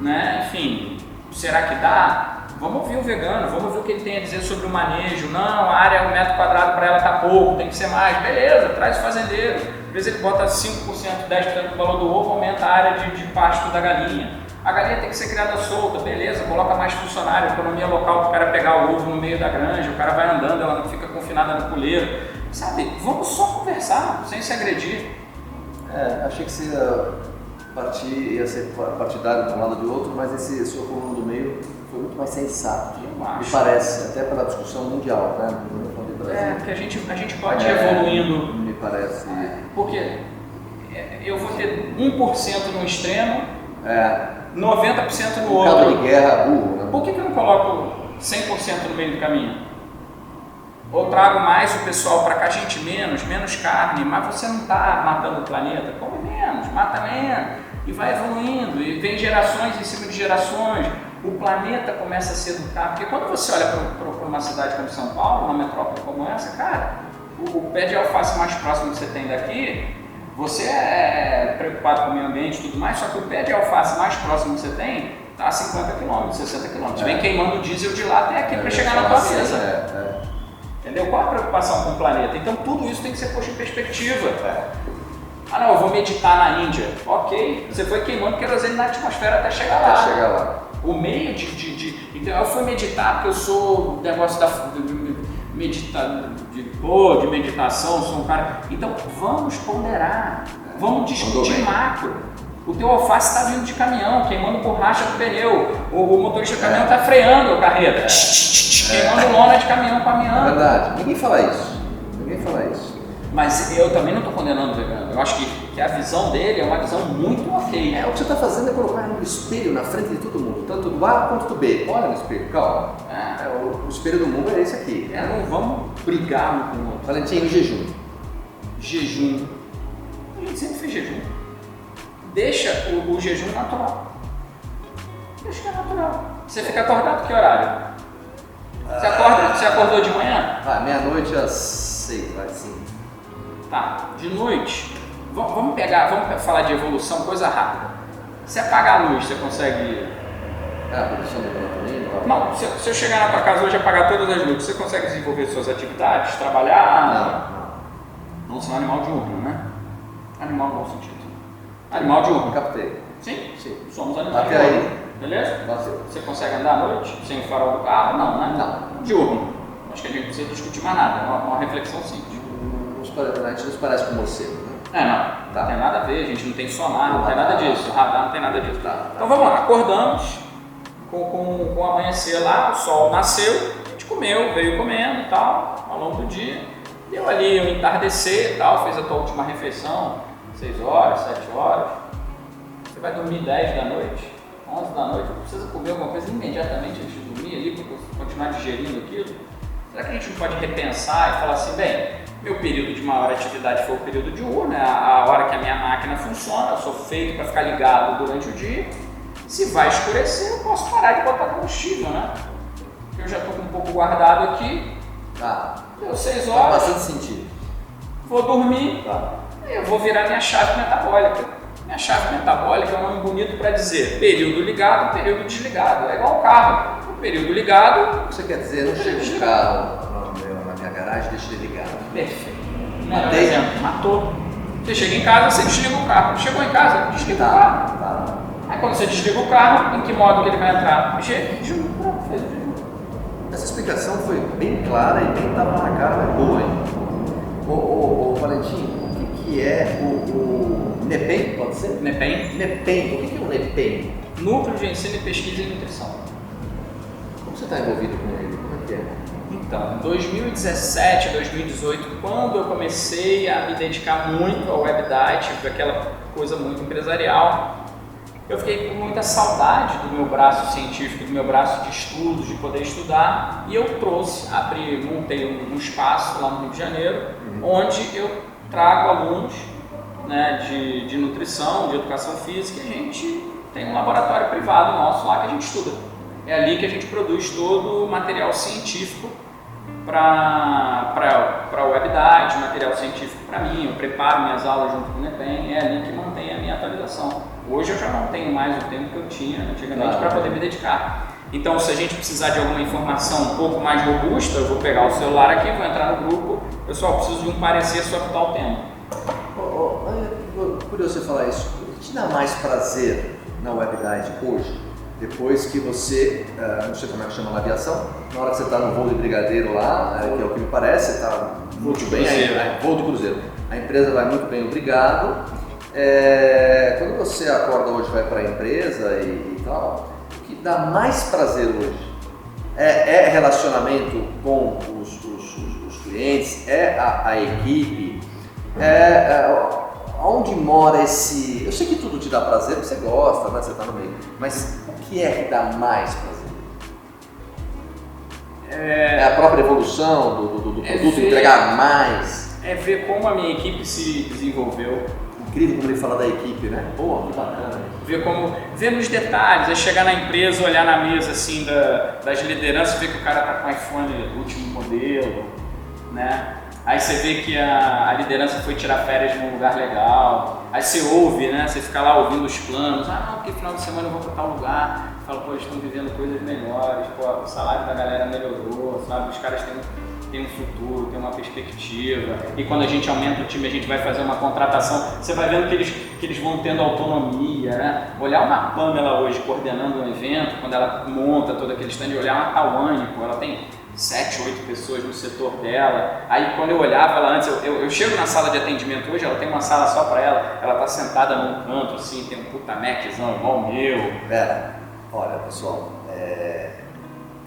né? Enfim, será que dá? Vamos ouvir o vegano, vamos ouvir o que ele tem a dizer sobre o manejo. Não, a área, 1 metro quadrado para ela está pouco, tem que ser mais. Beleza, traz o fazendeiro. Às vezes ele bota 5%, 10% do valor do ovo, aumenta a área de pasto da galinha. A galinha tem que ser criada solta, beleza, coloca mais funcionário, economia local para o cara pegar o ovo no meio da granja, o cara vai andando, ela não fica confinada no puleiro. Sabe, vamos só conversar, sem se agredir. Achei que você ia ia ser partidário de um lado ou do outro, mas esse seu coluna do meio foi muito mais sensato. Me parece, até pela discussão mundial, né? Porque a gente pode ir evoluindo. Me parece. Porque eu vou ter 1% no extremo, 90% no outro. Cabo de guerra burro, né? Por que eu não coloco 100% no meio do caminho? Ou trago mais o pessoal para cá, gente, menos carne, mas você não está matando o planeta, come menos, mata menos, e vai evoluindo, e vem gerações em cima de gerações, o planeta começa a se educar, porque quando você olha para uma cidade como São Paulo, uma metrópole como essa, cara, o pé de alface mais próximo que você tem daqui, você é preocupado com o meio ambiente e tudo mais, só que o pé de alface mais próximo que você tem está a 50 km, 60 km, vem queimando o diesel de lá até aqui para chegar na tua mesa. Entendeu? Qual a preocupação com o planeta? Então tudo isso tem que ser posto em perspectiva. Ah não, eu vou meditar na Índia. Ok, você foi queimando querosene na atmosfera até chegar lá. O meio então eu fui meditar porque eu sou o negócio de meditação, sou um cara. Então vamos ponderar, vamos discutir macro. O teu alface está vindo de caminhão, queimando borracha do pneu. O motorista do caminhão está freando a carreta. Queimando lona de caminhão caminhando. É verdade, ninguém fala isso. Mas eu também não estou condenando o vegano. Eu acho que a visão dele é uma visão muito ok. O que você está fazendo é colocar no espelho na frente de todo mundo, tanto do A quanto do B. Olha no espelho, calma. O espelho do mundo é esse aqui. Não vamos brigar um com o outro. Valentim, jejum. Jejum. A gente sempre fez jejum. Deixa o jejum natural. Deixa que é natural. Você fica acordado que horário? Você acordou de manhã? Meia-noite às 6, vai sim. Tá, de noite. Vamos falar de evolução, coisa rápida. Se apagar a luz, você consegue. A produção da melatonina? Não, se eu chegar na tua casa hoje e apagar todas as luzes, você consegue desenvolver suas atividades, trabalhar? Não são animal diurno, né? Animal no bom sentido. Animal diurno. Captei. Sim, somos animais diurno. Até aí. Beleza? Você consegue andar à noite sem o farol do carro? Não, né? Não. Diurno. Acho que a gente não precisa discutir mais nada, é uma reflexão simples. A gente não se parece com morcego, né? Não tem nada a ver, a gente não tem sonar, não tem nada disso, radar não tem nada disso. Então vamos lá, acordamos com o amanhecer lá, o sol nasceu, a gente comeu, veio comendo e tal, ao longo do dia. Deu ali o entardecer e tal, fez a tua última refeição, 6 horas, 7 horas. Você vai dormir 10 da noite, 11 da noite, precisa comer alguma coisa imediatamente antes de dormir ali, para continuar digerindo aquilo. Será que a gente não pode repensar e falar assim, meu período de maior atividade foi o período diurno, a hora que a minha máquina funciona, eu sou feito para ficar ligado durante o dia. Se vai escurecer, eu posso parar de botar combustível, né? Eu já estou com um pouco guardado aqui, deu 6 horas, faz bastante sentido. Vou dormir, aí eu vou virar minha chave metabólica. Minha chave metabólica é um nome bonito para dizer período ligado, período desligado, é igual o carro. O período ligado... O que você quer dizer? Eu não chego de carro na minha garagem e deixo ele ligado. Perfeito. Matei. Exemplo, matou. Você chega em casa, você desliga o carro. Chegou em casa, desliga o carro. Aí quando você desliga o carro, em que modo que ele vai entrar? Essa explicação foi bem clara e bem tapa na cara, mas boa, hein? Ô Valentim, o que é o NEPEM, pode ser? NEPEM. NEPEM, o que é o NEPEM? Núcleo de Ensino e Pesquisa em Nutrição. Como você está envolvido com ele? Como é que é? Então, em 2017, 2018, quando eu comecei a me dedicar muito ao WebDiet, aquela coisa muito empresarial, eu fiquei com muita saudade do meu braço científico, do meu braço de estudos, de poder estudar, e eu montei um espaço lá no Rio de Janeiro, onde eu trago alunos, né, de nutrição, de educação física, e a gente tem um laboratório privado nosso lá que a gente estuda. É ali que a gente produz todo o material científico para o WebDiet, material científico para mim, eu preparo minhas aulas junto com o NEPEM, é ali que mantém a minha atualização. Hoje eu já não tenho mais o tempo que eu tinha antigamente para poder me dedicar. Então, se a gente precisar de alguma informação um pouco mais robusta, eu vou pegar o celular aqui, vou entrar no grupo, pessoal, preciso de um parecer sobre tal tema. Curioso você falar isso, o que te dá mais prazer na WebDiet hoje? Depois que você, não sei como é que chama na aviação, na hora que você está no voo de brigadeiro lá, que é o que me parece, você está muito bem, voo de cruzeiro. A empresa vai muito bem, obrigado. Quando você acorda hoje, vai para a empresa e tal, o que dá mais prazer hoje é relacionamento com os clientes, é a equipe, onde mora esse... Eu sei que tudo te dá prazer, você gosta, né? Você está no meio, mas o que é que dá mais prazer? É a própria evolução do produto, entregar mais? É ver como a minha equipe se desenvolveu. Incrível como ele fala da equipe, né? Pô, que bacana. Ver nos detalhes, é chegar na empresa, olhar na mesa assim das lideranças, ver que o cara tá com o iPhone do último modelo, né? Aí você vê que a liderança foi tirar férias num lugar legal, aí você ouve, né? Você fica lá ouvindo os planos, não, porque final de semana eu vou para tal lugar, fala, pô, eles estão vivendo coisas melhores, pô, o salário da galera melhorou, sabe? Os caras têm um futuro, tem uma perspectiva, e quando a gente aumenta o time, a gente vai fazer uma contratação, você vai vendo que eles vão tendo autonomia, né? Olhar uma Pamela hoje coordenando um evento, quando ela monta todo aquele stand, olhar uma Tawane, pô, ela tem 7, 8 pessoas no setor dela. Aí quando eu olhava ela antes, eu chego na sala de atendimento hoje, ela tem uma sala só para ela tá sentada num canto assim, tem um puta Maczão igual o meu. Olha pessoal,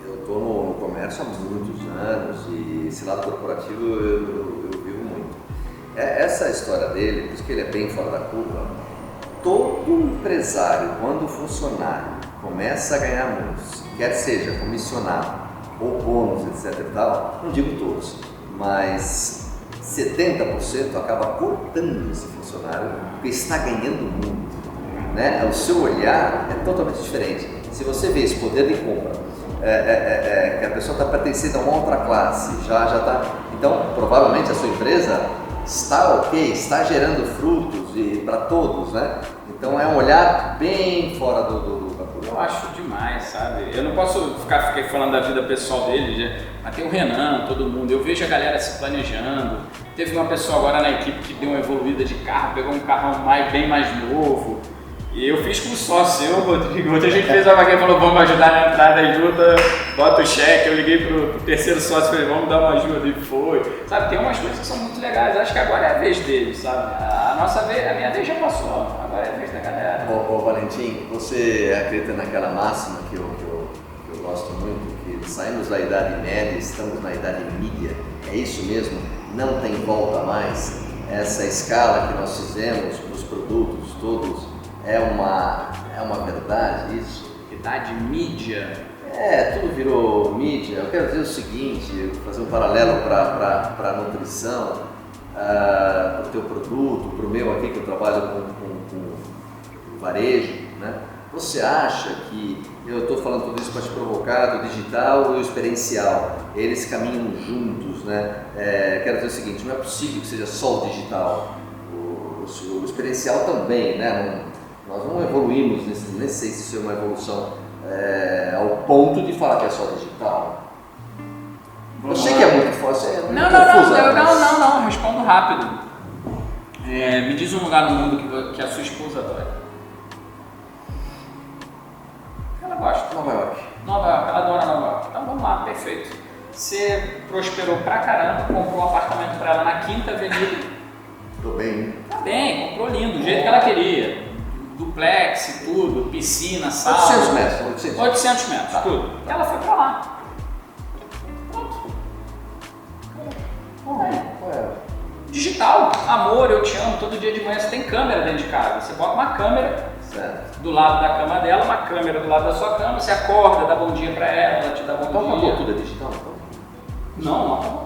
eu estou no comércio há muitos anos e esse lado corporativo eu vivo muito. Essa história dele, por isso que ele é bem fora da curva, todo empresário, quando o funcionário começa a ganhar muito, quer seja comissionado, ou bônus, etc e tal, não digo todos, mas 70% acaba cortando esse funcionário porque está ganhando muito, né? O seu olhar é totalmente diferente. Se você vê esse poder de compra, que a pessoa está pertencendo a uma outra classe, já está, então provavelmente a sua empresa está ok, está gerando frutos e para todos, né? Então é um olhar bem fora do eu acho demais, sabe? Eu não posso ficar falando da vida pessoal dele, mas tem o Renan, todo mundo. Eu vejo a galera se planejando. Teve uma pessoa agora na equipe que deu uma evoluída de carro, pegou um carrão bem mais novo. E eu fiz com sócio, eu, Rodrigo. Outra gente fez uma vaquinha e falou, vamos ajudar na entrada, ajuda, bota o cheque. Eu liguei pro terceiro sócio e falei, vamos dar uma ajuda. E foi. Sabe, tem umas coisas que são muito legais. Acho que agora é a vez deles, sabe? A minha vez já passou, agora é a vez da galera. Ô Valentim, você acredita naquela máxima que eu gosto muito, que saímos da idade média, estamos na idade mídia? É isso mesmo? Não tem volta mais? Essa escala que nós fizemos para os produtos todos, é uma verdade isso? Idade mídia? Tudo virou mídia. Eu quero dizer o seguinte, fazer um paralelo para a nutrição, para o teu produto, para o meu aqui que eu trabalho com varejo, né? Você acha que, eu estou falando tudo isso para te provocar, do digital e o experiencial, eles caminham juntos, né? Quero dizer o seguinte, não é possível que seja só o digital, o experiencial também, né? Nós não evoluímos, nem sei se isso é uma evolução ao ponto de falar que é só digital. Eu sei que é muito fácil, Não, respondo rápido. Me diz um lugar no mundo que a sua esposa adora. Ela gosta. Nova York. Ela adora Nova York. Então vamos lá, perfeito. Você prosperou pra caramba, comprou um apartamento pra ela na Quinta Avenida. Tô bem. Tá bem, comprou lindo, do jeito que ela queria. Duplex e tudo, piscina, sala. 800 metros. 800 metros, tá. Tudo. E ela foi pra lá. Pronto. Digital, amor, eu te amo, todo dia de manhã você tem câmera dentro de casa. Você bota uma câmera do lado da cama dela, uma câmera do lado da sua cama, você acorda, dá bom dia pra ela te dá bom dia. Então acabou tudo, é digital? Não acabou.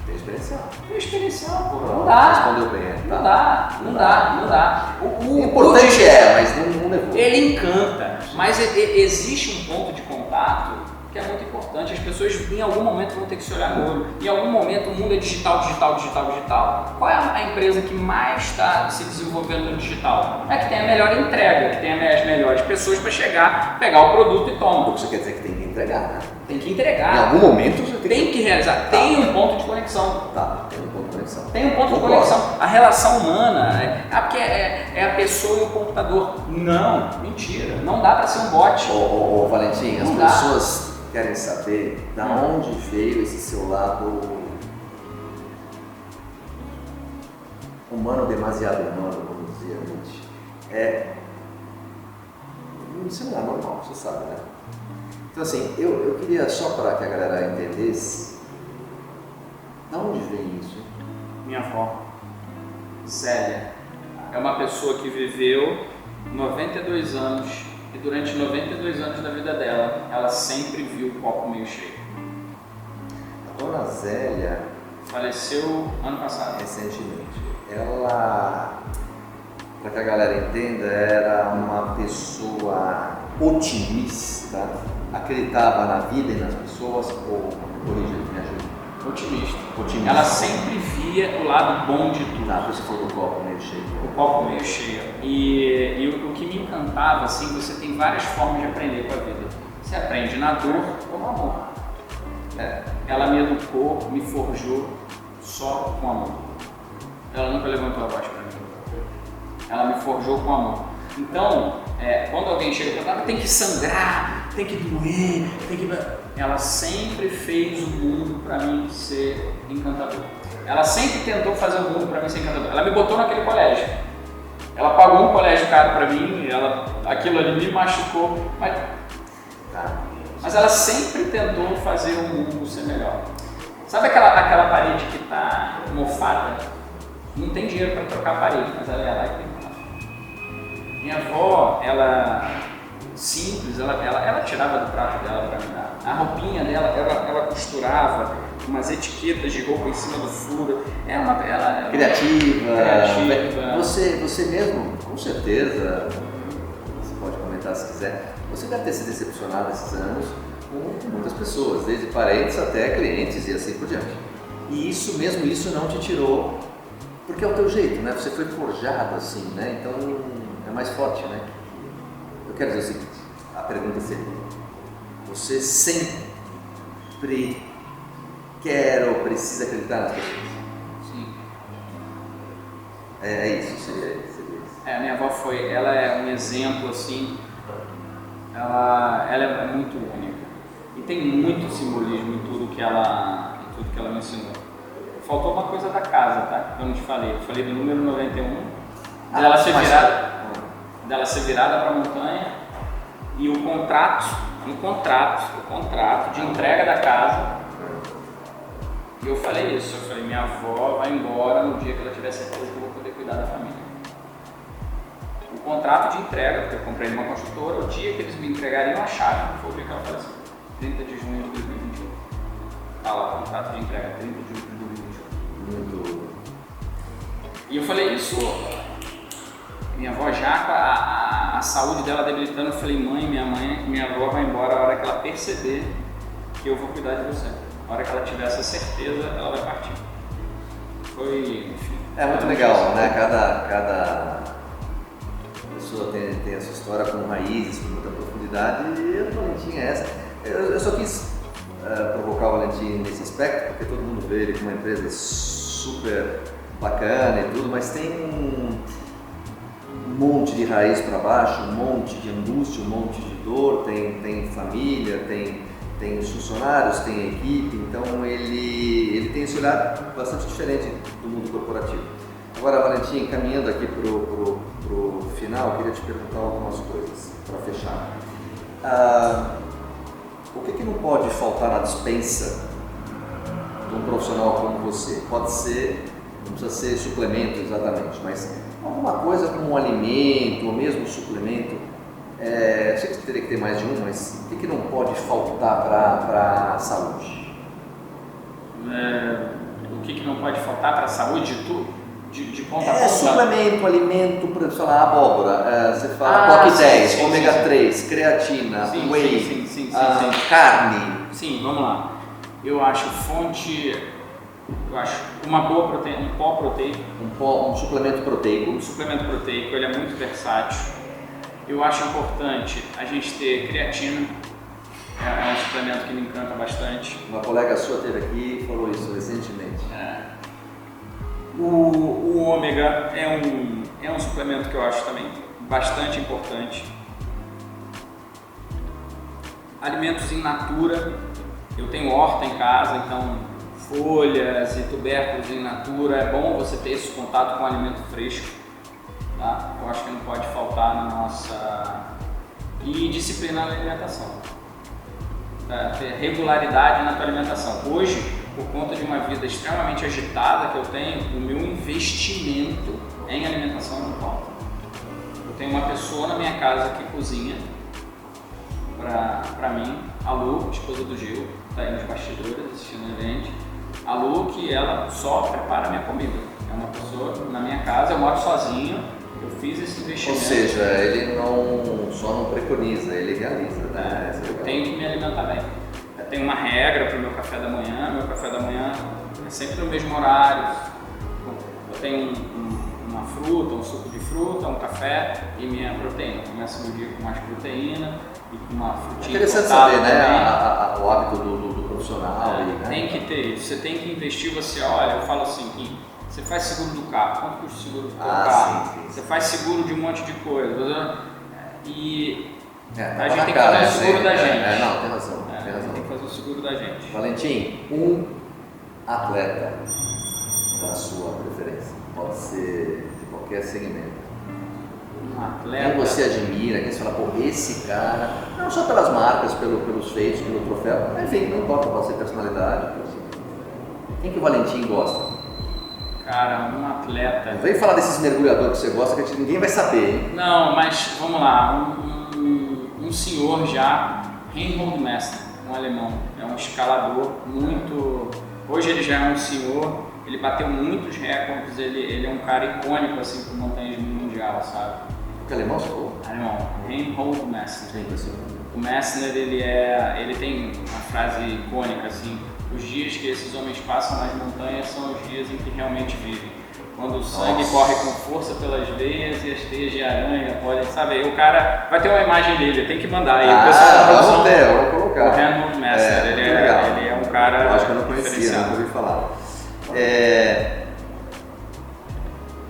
Tem experiencial. Tem experiencial, pô. Não dá. Respondeu bem, tá. Não dá. O importante mas não levou. Ele encanta, mas existe um ponto de contato que é muito importante. As pessoas em algum momento vão ter que se olhar no olho. Em algum momento o mundo é digital. Qual é a empresa que mais está se desenvolvendo no digital? É que tem a melhor entrega, que tem as melhores pessoas para chegar, pegar o produto e toma. O que você quer dizer que tem que entregar, né? Tem que entregar. Em algum momento você tem que realizar. Tá. Tem um ponto de conexão. Tá, tem um ponto de conexão. Tem um ponto de conexão. A relação humana, porque é a pessoa e o computador. Não, mentira. Não dá para ser um bot. Ô Valentim, as Não pessoas querem saber da onde veio esse seu lado humano, demasiado humano, vamos friamente, isso não é normal, você sabe, né? Então assim, eu queria só para que a galera entendesse, de onde vem isso? Minha avó, Zélia, é uma pessoa que viveu 92 anos e durante 92 anos da vida dela, ela sempre viu o copo meio cheio. A dona Zélia faleceu ano passado. Recentemente. Ela, para que a galera entenda, era uma pessoa otimista, acreditava na vida e nas pessoas, ou corrija, me ajuda. Otimista. Otimista. Ela sempre via o lado bom de tudo. Tá, você falou do copo meio cheio. O copo meio cheio. E o que me encantava, assim, você tem várias formas de aprender com a vida. Você aprende na dor ou no amor. Ela me educou, me forjou só com amor. Ela nunca levantou a voz para mim. Ela me forjou com amor. Então, quando alguém chega e fala, tem que sangrar, tem que doer, tem que... Ela sempre fez o mundo para mim ser encantador. Ela sempre tentou fazer o mundo para mim ser encantador. Ela me botou naquele colégio. Ela pagou um colégio caro para mim, aquilo ali me machucou, mas ela sempre tentou fazer o mundo ser melhor. Sabe aquela parede que está mofada? Não tem dinheiro para trocar a parede, mas ela ia lá e pintava. Minha avó, ela simples, ela tirava do prato dela para me dar. A roupinha dela, ela costurava umas etiquetas de roupa em cima do furo. Ela criativa. Você mesmo, com certeza, você pode comentar se quiser, você deve ter se decepcionado esses anos com muitas pessoas, desde parentes até clientes e assim por diante. E isso não te tirou, porque é o teu jeito, né? Você foi forjado assim, né? Então é mais forte, né? Eu quero dizer o seguinte, a pergunta seria, você sempre quer ou precisa acreditar nas pessoas? Sim. Seria isso. Minha avó ela é um exemplo assim, ela é muito única e tem muito simbolismo em tudo que ela me ensinou. Faltou uma coisa da casa, tá? Eu não te falei, eu falei do número 91, dela ser virada para a montanha e o contrato de entrega da casa. E eu falei isso, minha avó vai embora no dia que ela tiver certeza que eu vou poder cuidar da família. O contrato de entrega, porque eu comprei numa construtora, o dia que eles me entregariam a chave, foi o dia que ela faleceu, 30 de junho de 2021. Tá lá, o contrato de entrega, 30 de junho de 2021. E eu falei isso, minha avó já com a saúde dela debilitando, eu falei, minha avó vai embora a hora que ela perceber que eu vou cuidar de você. A hora que ela tiver essa certeza, ela vai partir. Enfim. É muito legal, né? Cada pessoa tem essa história com raízes, com muita profundidade, e a Valentim é essa. Eu só quis provocar o Valentim nesse aspecto, porque todo mundo vê ele como uma empresa super bacana e tudo, mas tem um monte de raiz para baixo, um monte de angústia, um monte de dor, tem família, tem os funcionários, tem equipe, então ele tem esse olhar bastante diferente do mundo corporativo. Agora, Valentim, caminhando aqui pro final, eu queria te perguntar algumas coisas para fechar. O que não pode faltar na despensa de um profissional como você? Pode ser, não precisa ser suplemento exatamente, mas alguma coisa como um alimento ou mesmo suplemento. Eu sei que você teria que ter mais de um, mas o que não pode faltar para a saúde? O que não pode faltar para a saúde de tudo? De ponta a ponta? Suplemento, alimento, por exemplo, abóbora, você fala COQ 10, ômega 3, creatina, whey, carne. Sim, vamos lá. Eu acho uma boa proteína, um pó proteico. Um suplemento proteico. Um suplemento proteico, ele é muito versátil. Eu acho importante a gente ter creatina, é um suplemento que me encanta bastante. Uma colega sua teve aqui e falou isso recentemente. O ômega é um suplemento que eu acho também bastante importante. Alimentos in natura, eu tenho horta em casa, então folhas e tubérculos in natura, é bom você ter esse contato com alimento fresco. tá? Eu acho que não pode faltar na nossa... E disciplina na alimentação. Tá? Ter regularidade na tua alimentação. Hoje, por conta de uma vida extremamente agitada que eu tenho, o meu investimento em alimentação não falta. Eu tenho uma pessoa na minha casa que cozinha pra mim, a Lu, esposa do Gil, tá aí nos bastidores assistindo a gente. A Lu, que ela só prepara a minha comida. É uma pessoa na minha casa, eu moro sozinho, eu fiz esse investimento. Ou seja, ele só não preconiza, ele realiza, né? Eu tenho que me alimentar bem. Eu tenho uma regra para o meu café da manhã. Meu café da manhã é sempre no mesmo horário. Eu tenho uma fruta, um suco de fruta, um café e minha proteína. Eu começo meu dia com mais proteína e com uma frutinha. É interessante saber, né? O hábito do profissional. Né? Tem que ter isso. Você tem que investir. Você olha, eu falo assim, que você faz seguro do carro. Quanto custa o seguro do carro? Sim. Você faz seguro de um monte de coisa. E a gente tem que cara, fazer o seguro da gente. Não, tem razão. Tem razão. Tem que fazer o seguro da gente. Valentim, um atleta da sua preferência, pode ser de qualquer segmento. Um atleta? Quem você admira, quem você fala, pô, esse cara, não só pelas marcas, pelos feitos, pelo troféu, enfim, não importa, pode ser personalidade. Quem que o Valentim gosta? Cara, um atleta... Não vem falar desses mergulhadores que você gosta, que ninguém vai saber, hein? Não, mas vamos lá, um senhor já, Reinhold Messner, um alemão, é um escalador muito... Hoje ele já é um senhor, ele bateu muitos recordes, ele é um cara icônico assim pro montanhismo mundial, sabe? Que alemão você falou? Alemão, Reinhold Messner. Sim, o Messner, ele tem uma frase icônica assim: os dias que esses homens passam nas montanhas são os dias em que realmente vivem. Quando o sangue corre com força pelas veias e as teias de aranha podem, sabe? Aí o cara vai ter uma imagem dele, tem que mandar aí. O pessoal vou colocar. O Reinhold Messner, ele é um cara. Eu acho que eu não conhecia, nunca ouvi falar.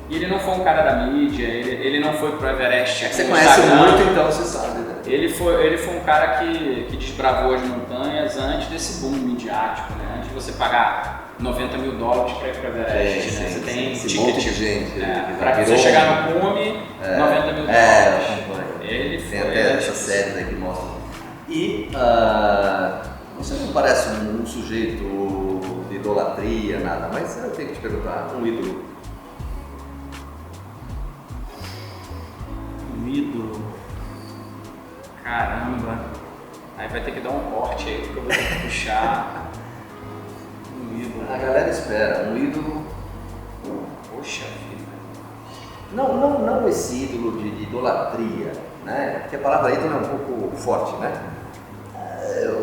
E ele não foi um cara da mídia, ele não foi pro Everest. Você conhece muito, então você sabe, né? Ele foi um cara que desbravou as montanhas antes desse boom midiático, né? Antes de você pagar $90 mil para ir pro Everest, né? Você tem esse monte de gente. Para você chegar no cume, $90 mil. Ele tem foi. até essa série, né, que mostra. E você não parece um sujeito de idolatria, nada, mas eu tenho que te perguntar, um ídolo. Um ídolo? Caramba! Aí vai ter que dar um corte aí, porque eu vou ter que puxar. Um ídolo. A galera espera, um ídolo. Poxa vida. Não esse ídolo de idolatria, né? Porque a palavra ídolo é um pouco forte, né?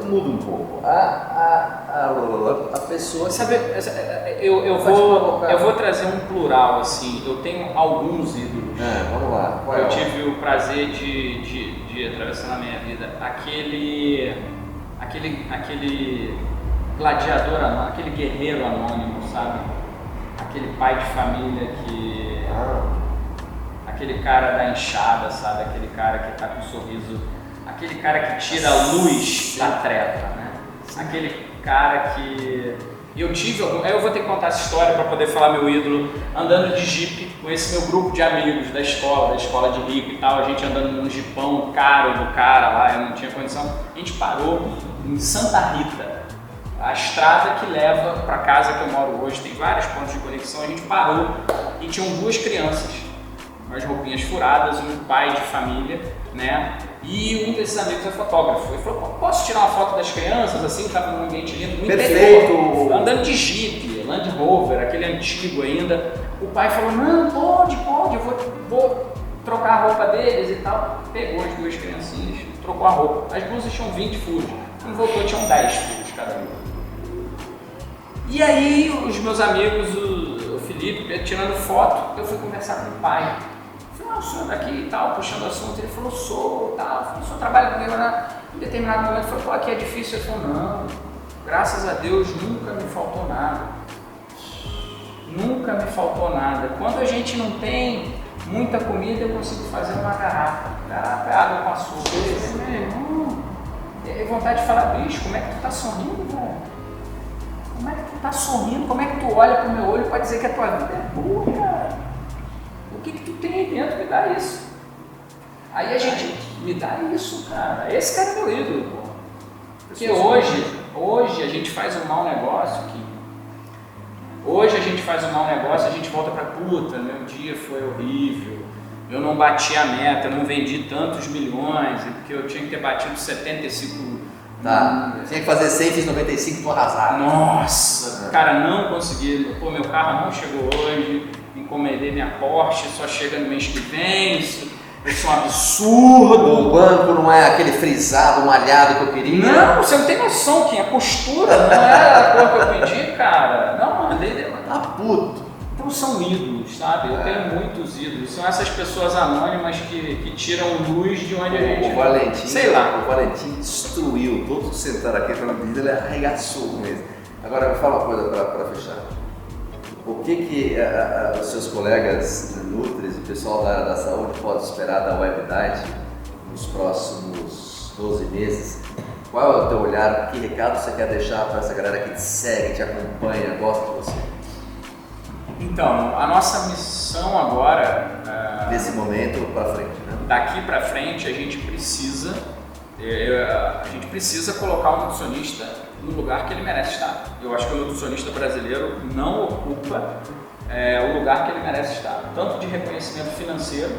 Muda um pouco. A pessoa. Sabe, eu vou trazer um plural assim. Eu tenho alguns ídolos. Vamos lá. Eu tive o prazer de atravessar na minha vida aquele gladiador anônimo, aquele guerreiro anônimo, sabe? Aquele pai de família que. Aquele cara da enxada, sabe? Aquele cara que tá com um sorriso. Aquele cara que tira a luz da treva, né? Aquele cara que... Eu vou ter que contar essa história para poder falar meu ídolo, andando de jipe com esse meu grupo de amigos da escola de rico e tal, a gente andando num jipão caro do cara lá, eu não tinha condição. A gente parou em Santa Rita, a estrada que leva para casa que eu moro hoje, tem vários pontos de conexão, a gente parou e tinham duas crianças, com as roupinhas furadas, um pai de família, né? E um desses amigos é fotógrafo. Ele falou: posso tirar uma foto das crianças? Assim, estava num ambiente lindo, no interior, andando de Jeep, Land Rover, aquele antigo ainda. O pai falou: não, pode, eu vou trocar a roupa deles e tal. Pegou as duas criancinhas, trocou a roupa. As blusas tinham 20 furos, quando voltou tinham 10 furos cada um. E aí os meus amigos, o Felipe, tirando foto, eu fui conversar com o pai. O senhor daqui e tal, puxando o assunto, ele falou: sou, tal, o senhor trabalha comigo, né? Em determinado momento, ele falou: pô, aqui é difícil. Eu falei: não, graças a Deus nunca me faltou nada. Nunca me faltou nada. Quando a gente não tem muita comida, eu consigo fazer uma garrafa. Garrafa é água com açúcar. Eu falei: meu irmão, tem vontade de falar: bicho, como é que tu tá sorrindo, velho? Como é que tu tá sorrindo? Como é que tu olha pro meu olho e pode dizer que a tua vida é boa, cara? O que tu tem aí dentro? Me dá isso. Aí a gente, me dá isso, cara. Esse cara é meu ídolo, pô. Porque hoje a gente faz um mau negócio Hoje a gente faz um mau negócio, a gente volta pra puta, meu dia foi horrível, eu não bati a meta, eu não vendi tantos milhões, porque eu tinha que ter batido 75. Tinha que fazer 100, fiz 95, tô arrasado. Nossa, cara, não consegui, pô, meu carro não chegou hoje, encomendei minha Porsche, só chega no mês que vem, isso é um absurdo. O banco não é aquele frisado, malhado que eu queria. Não, você não tem noção, Kim, a costura não é a cor que eu pedi, cara. Não, mandei. Tá puto. Então são ídolos, sabe? Eu tenho muitos ídolos. São essas pessoas anônimas que tiram luz de onde a gente... O Valentim, sei lá. O Valentim destruiu. Todos sentaram aqui falando de ele arregaçou mesmo. Agora, me fala uma coisa para fechar. O que os seus colegas Nutris e o pessoal da área da saúde pode esperar da WebDiet nos próximos 12 meses? Qual é o teu olhar? Que recado você quer deixar para essa galera que te segue, te acompanha, gosta de você? Então, a nossa missão agora... Desse momento para frente, né? Daqui para frente a gente precisa colocar o nutricionista no lugar que ele merece estar. Eu acho que o nutricionista brasileiro não ocupa o lugar que ele merece estar, tanto de reconhecimento financeiro,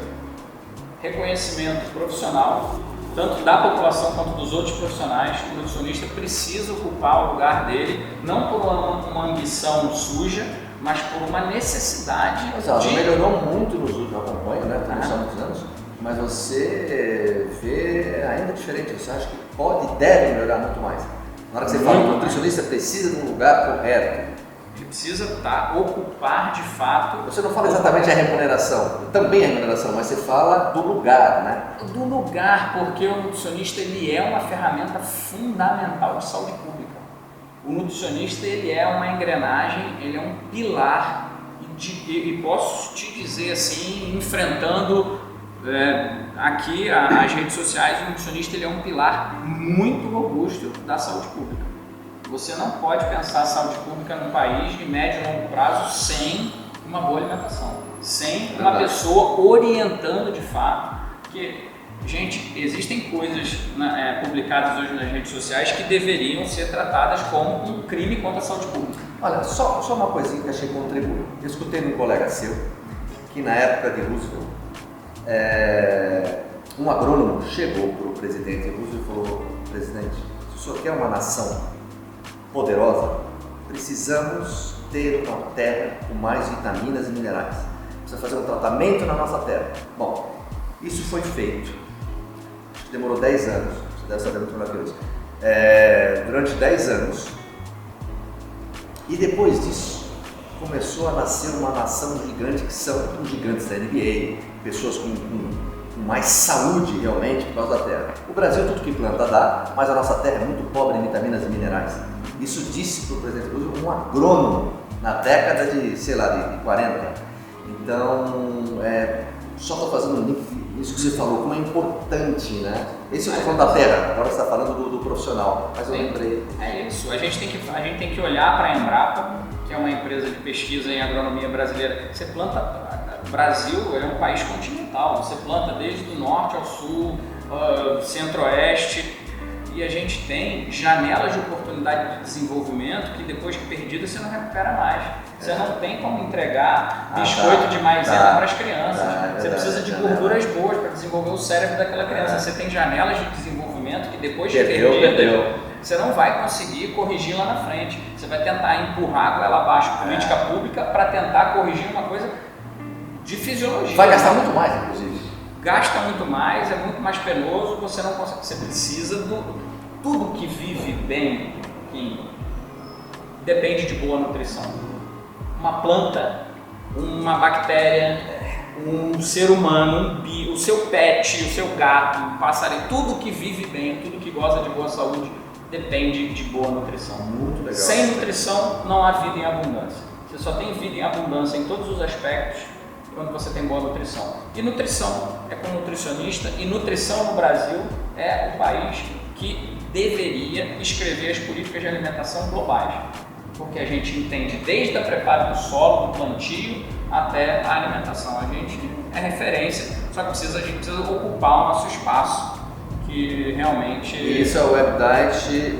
reconhecimento profissional, tanto da população quanto dos outros profissionais. O nutricionista precisa ocupar o lugar dele, não por uma ambição suja, mas por uma necessidade. Mas ela melhorou muito nos últimos, eu acompanho, né? Há muitos anos. Mas você vê ainda diferente, você acha que pode e deve melhorar muito mais. Na hora que você fala que o nutricionista precisa de um lugar correto. Ele precisa ocupar de fato... Você não fala exatamente a remuneração, também a remuneração, mas você fala do lugar, né? Do lugar, porque o nutricionista ele é uma ferramenta fundamental de saúde pública. O nutricionista ele é uma engrenagem, ele é um pilar e posso te dizer assim, enfrentando... aqui as redes sociais, o nutricionista ele é um pilar muito robusto da saúde pública. Você não pode pensar a saúde pública num país de médio e longo prazo sem uma boa alimentação, sem uma pessoa orientando de fato. Porque, gente, existem coisas publicadas hoje nas redes sociais que deveriam ser tratadas como um crime contra a saúde pública. Olha, só uma coisinha que achei que contribui. Eu escutei de um colega seu que na época de Roosevelt, um agrônomo chegou para o presidente Roosevelt e falou: presidente, se o senhor quer uma nação poderosa, precisamos ter uma terra com mais vitaminas e minerais. Precisa fazer um tratamento na nossa terra. Bom, isso foi feito. Demorou 10 anos, você deve saber muito melhor que eu. Durante 10 anos. E depois disso, começou a nascer uma nação gigante, que são os gigantes da NBA, pessoas com mais saúde realmente por causa da terra. O Brasil tudo que planta dá, mas a nossa terra é muito pobre em vitaminas e minerais. Isso disse para o presidente Roosevelt um agrônomo na década de, sei lá, de 40. Então, só estou fazendo um link, isso que você falou, como é importante, né? Esse eu estou falando da terra, agora você está falando do profissional, mas eu lembrei. É isso, a gente tem que olhar para a Embrapa, que é uma empresa de pesquisa em agronomia brasileira. Você planta... O Brasil é um país continental, você planta desde o norte ao sul, centro-oeste, e a gente tem janelas de oportunidade de desenvolvimento que depois que perdida você não recupera mais. Você não tem como entregar biscoito de maisena para as crianças. Você precisa de gorduras boas para desenvolver o cérebro daquela criança. Você tem janelas de desenvolvimento que depois de perdida, você não vai conseguir corrigir lá na frente. Você vai tentar empurrar goela abaixo política pública para tentar corrigir uma coisa de fisiologia. Vai gastar muito mais, inclusive. Gasta muito mais, é muito mais penoso, você não consegue. Você precisa tudo que vive bem, que depende de boa nutrição. Uma planta, uma bactéria, um ser humano, o seu pet, o seu gato, um passarinho, tudo que vive bem, tudo que goza de boa saúde, depende de boa nutrição. Muito legal. Sem nutrição não há vida em abundância. Você só tem vida em abundância em todos os aspectos quando você tem boa nutrição. E nutrição é com nutricionista, e nutrição no Brasil é o país que deveria escrever as políticas de alimentação globais. porque a gente entende desde a preparo do solo, do plantio, até a alimentação. A gente é referência, só que a gente precisa ocupar o nosso espaço, que realmente... E isso a WebDiet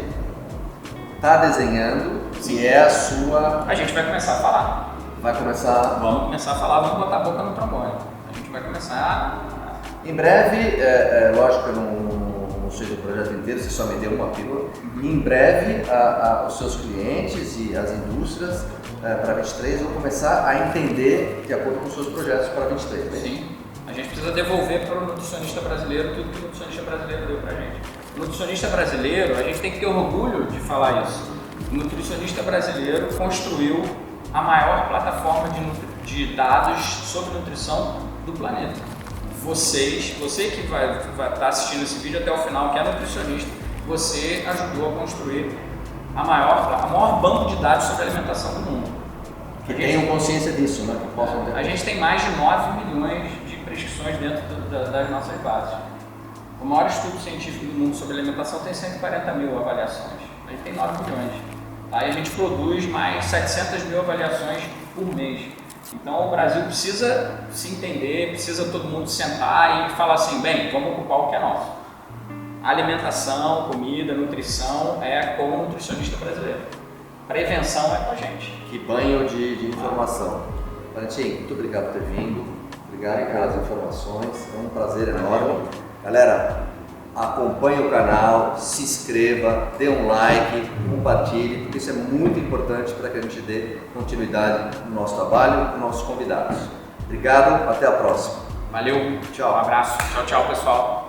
está desenhando, e é a sua... A gente vai começar a falar. Vai começar... Vamos começar a falar, vamos botar a boca no trombone. A gente vai começar a... Em breve, lógico que eu não sei do projeto inteiro, você só me deu uma pílula. Em breve, os seus clientes e as indústrias para 23 vão começar a entender de acordo com os seus projetos para 23. Né? Sim. A gente precisa devolver para o nutricionista brasileiro tudo que o nutricionista brasileiro deu para a gente. O nutricionista brasileiro, a gente tem que ter orgulho de falar isso. O nutricionista brasileiro construiu a maior plataforma de dados sobre nutrição do planeta. Você que vai estar assistindo esse vídeo até o final, que é nutricionista, você ajudou a construir a maior banco de dados sobre alimentação do mundo. Que tenham consciência disso, né? Que possam ter. A gente tem mais de 9 milhões de prescrições dentro das nossas bases. O maior estudo científico do mundo sobre alimentação tem 140 mil avaliações. A gente tem 9 milhões. Tá? E a gente produz mais 700 mil avaliações por mês. Então o Brasil precisa se entender, precisa todo mundo sentar e falar assim, bem, vamos ocupar o que é nosso. Alimentação, comida, nutrição é com o nutricionista brasileiro. Prevenção é com a gente. Que banho de informação. Valentim, muito obrigado por ter vindo. Obrigado pelas informações. É um prazer enorme. Galera, acompanhe o canal, se inscreva, dê um like, compartilhe, porque isso é muito importante para que a gente dê continuidade no nosso trabalho e com nossos convidados. Obrigado, até a próxima. Valeu, Tchau. Um abraço. Tchau, tchau, pessoal.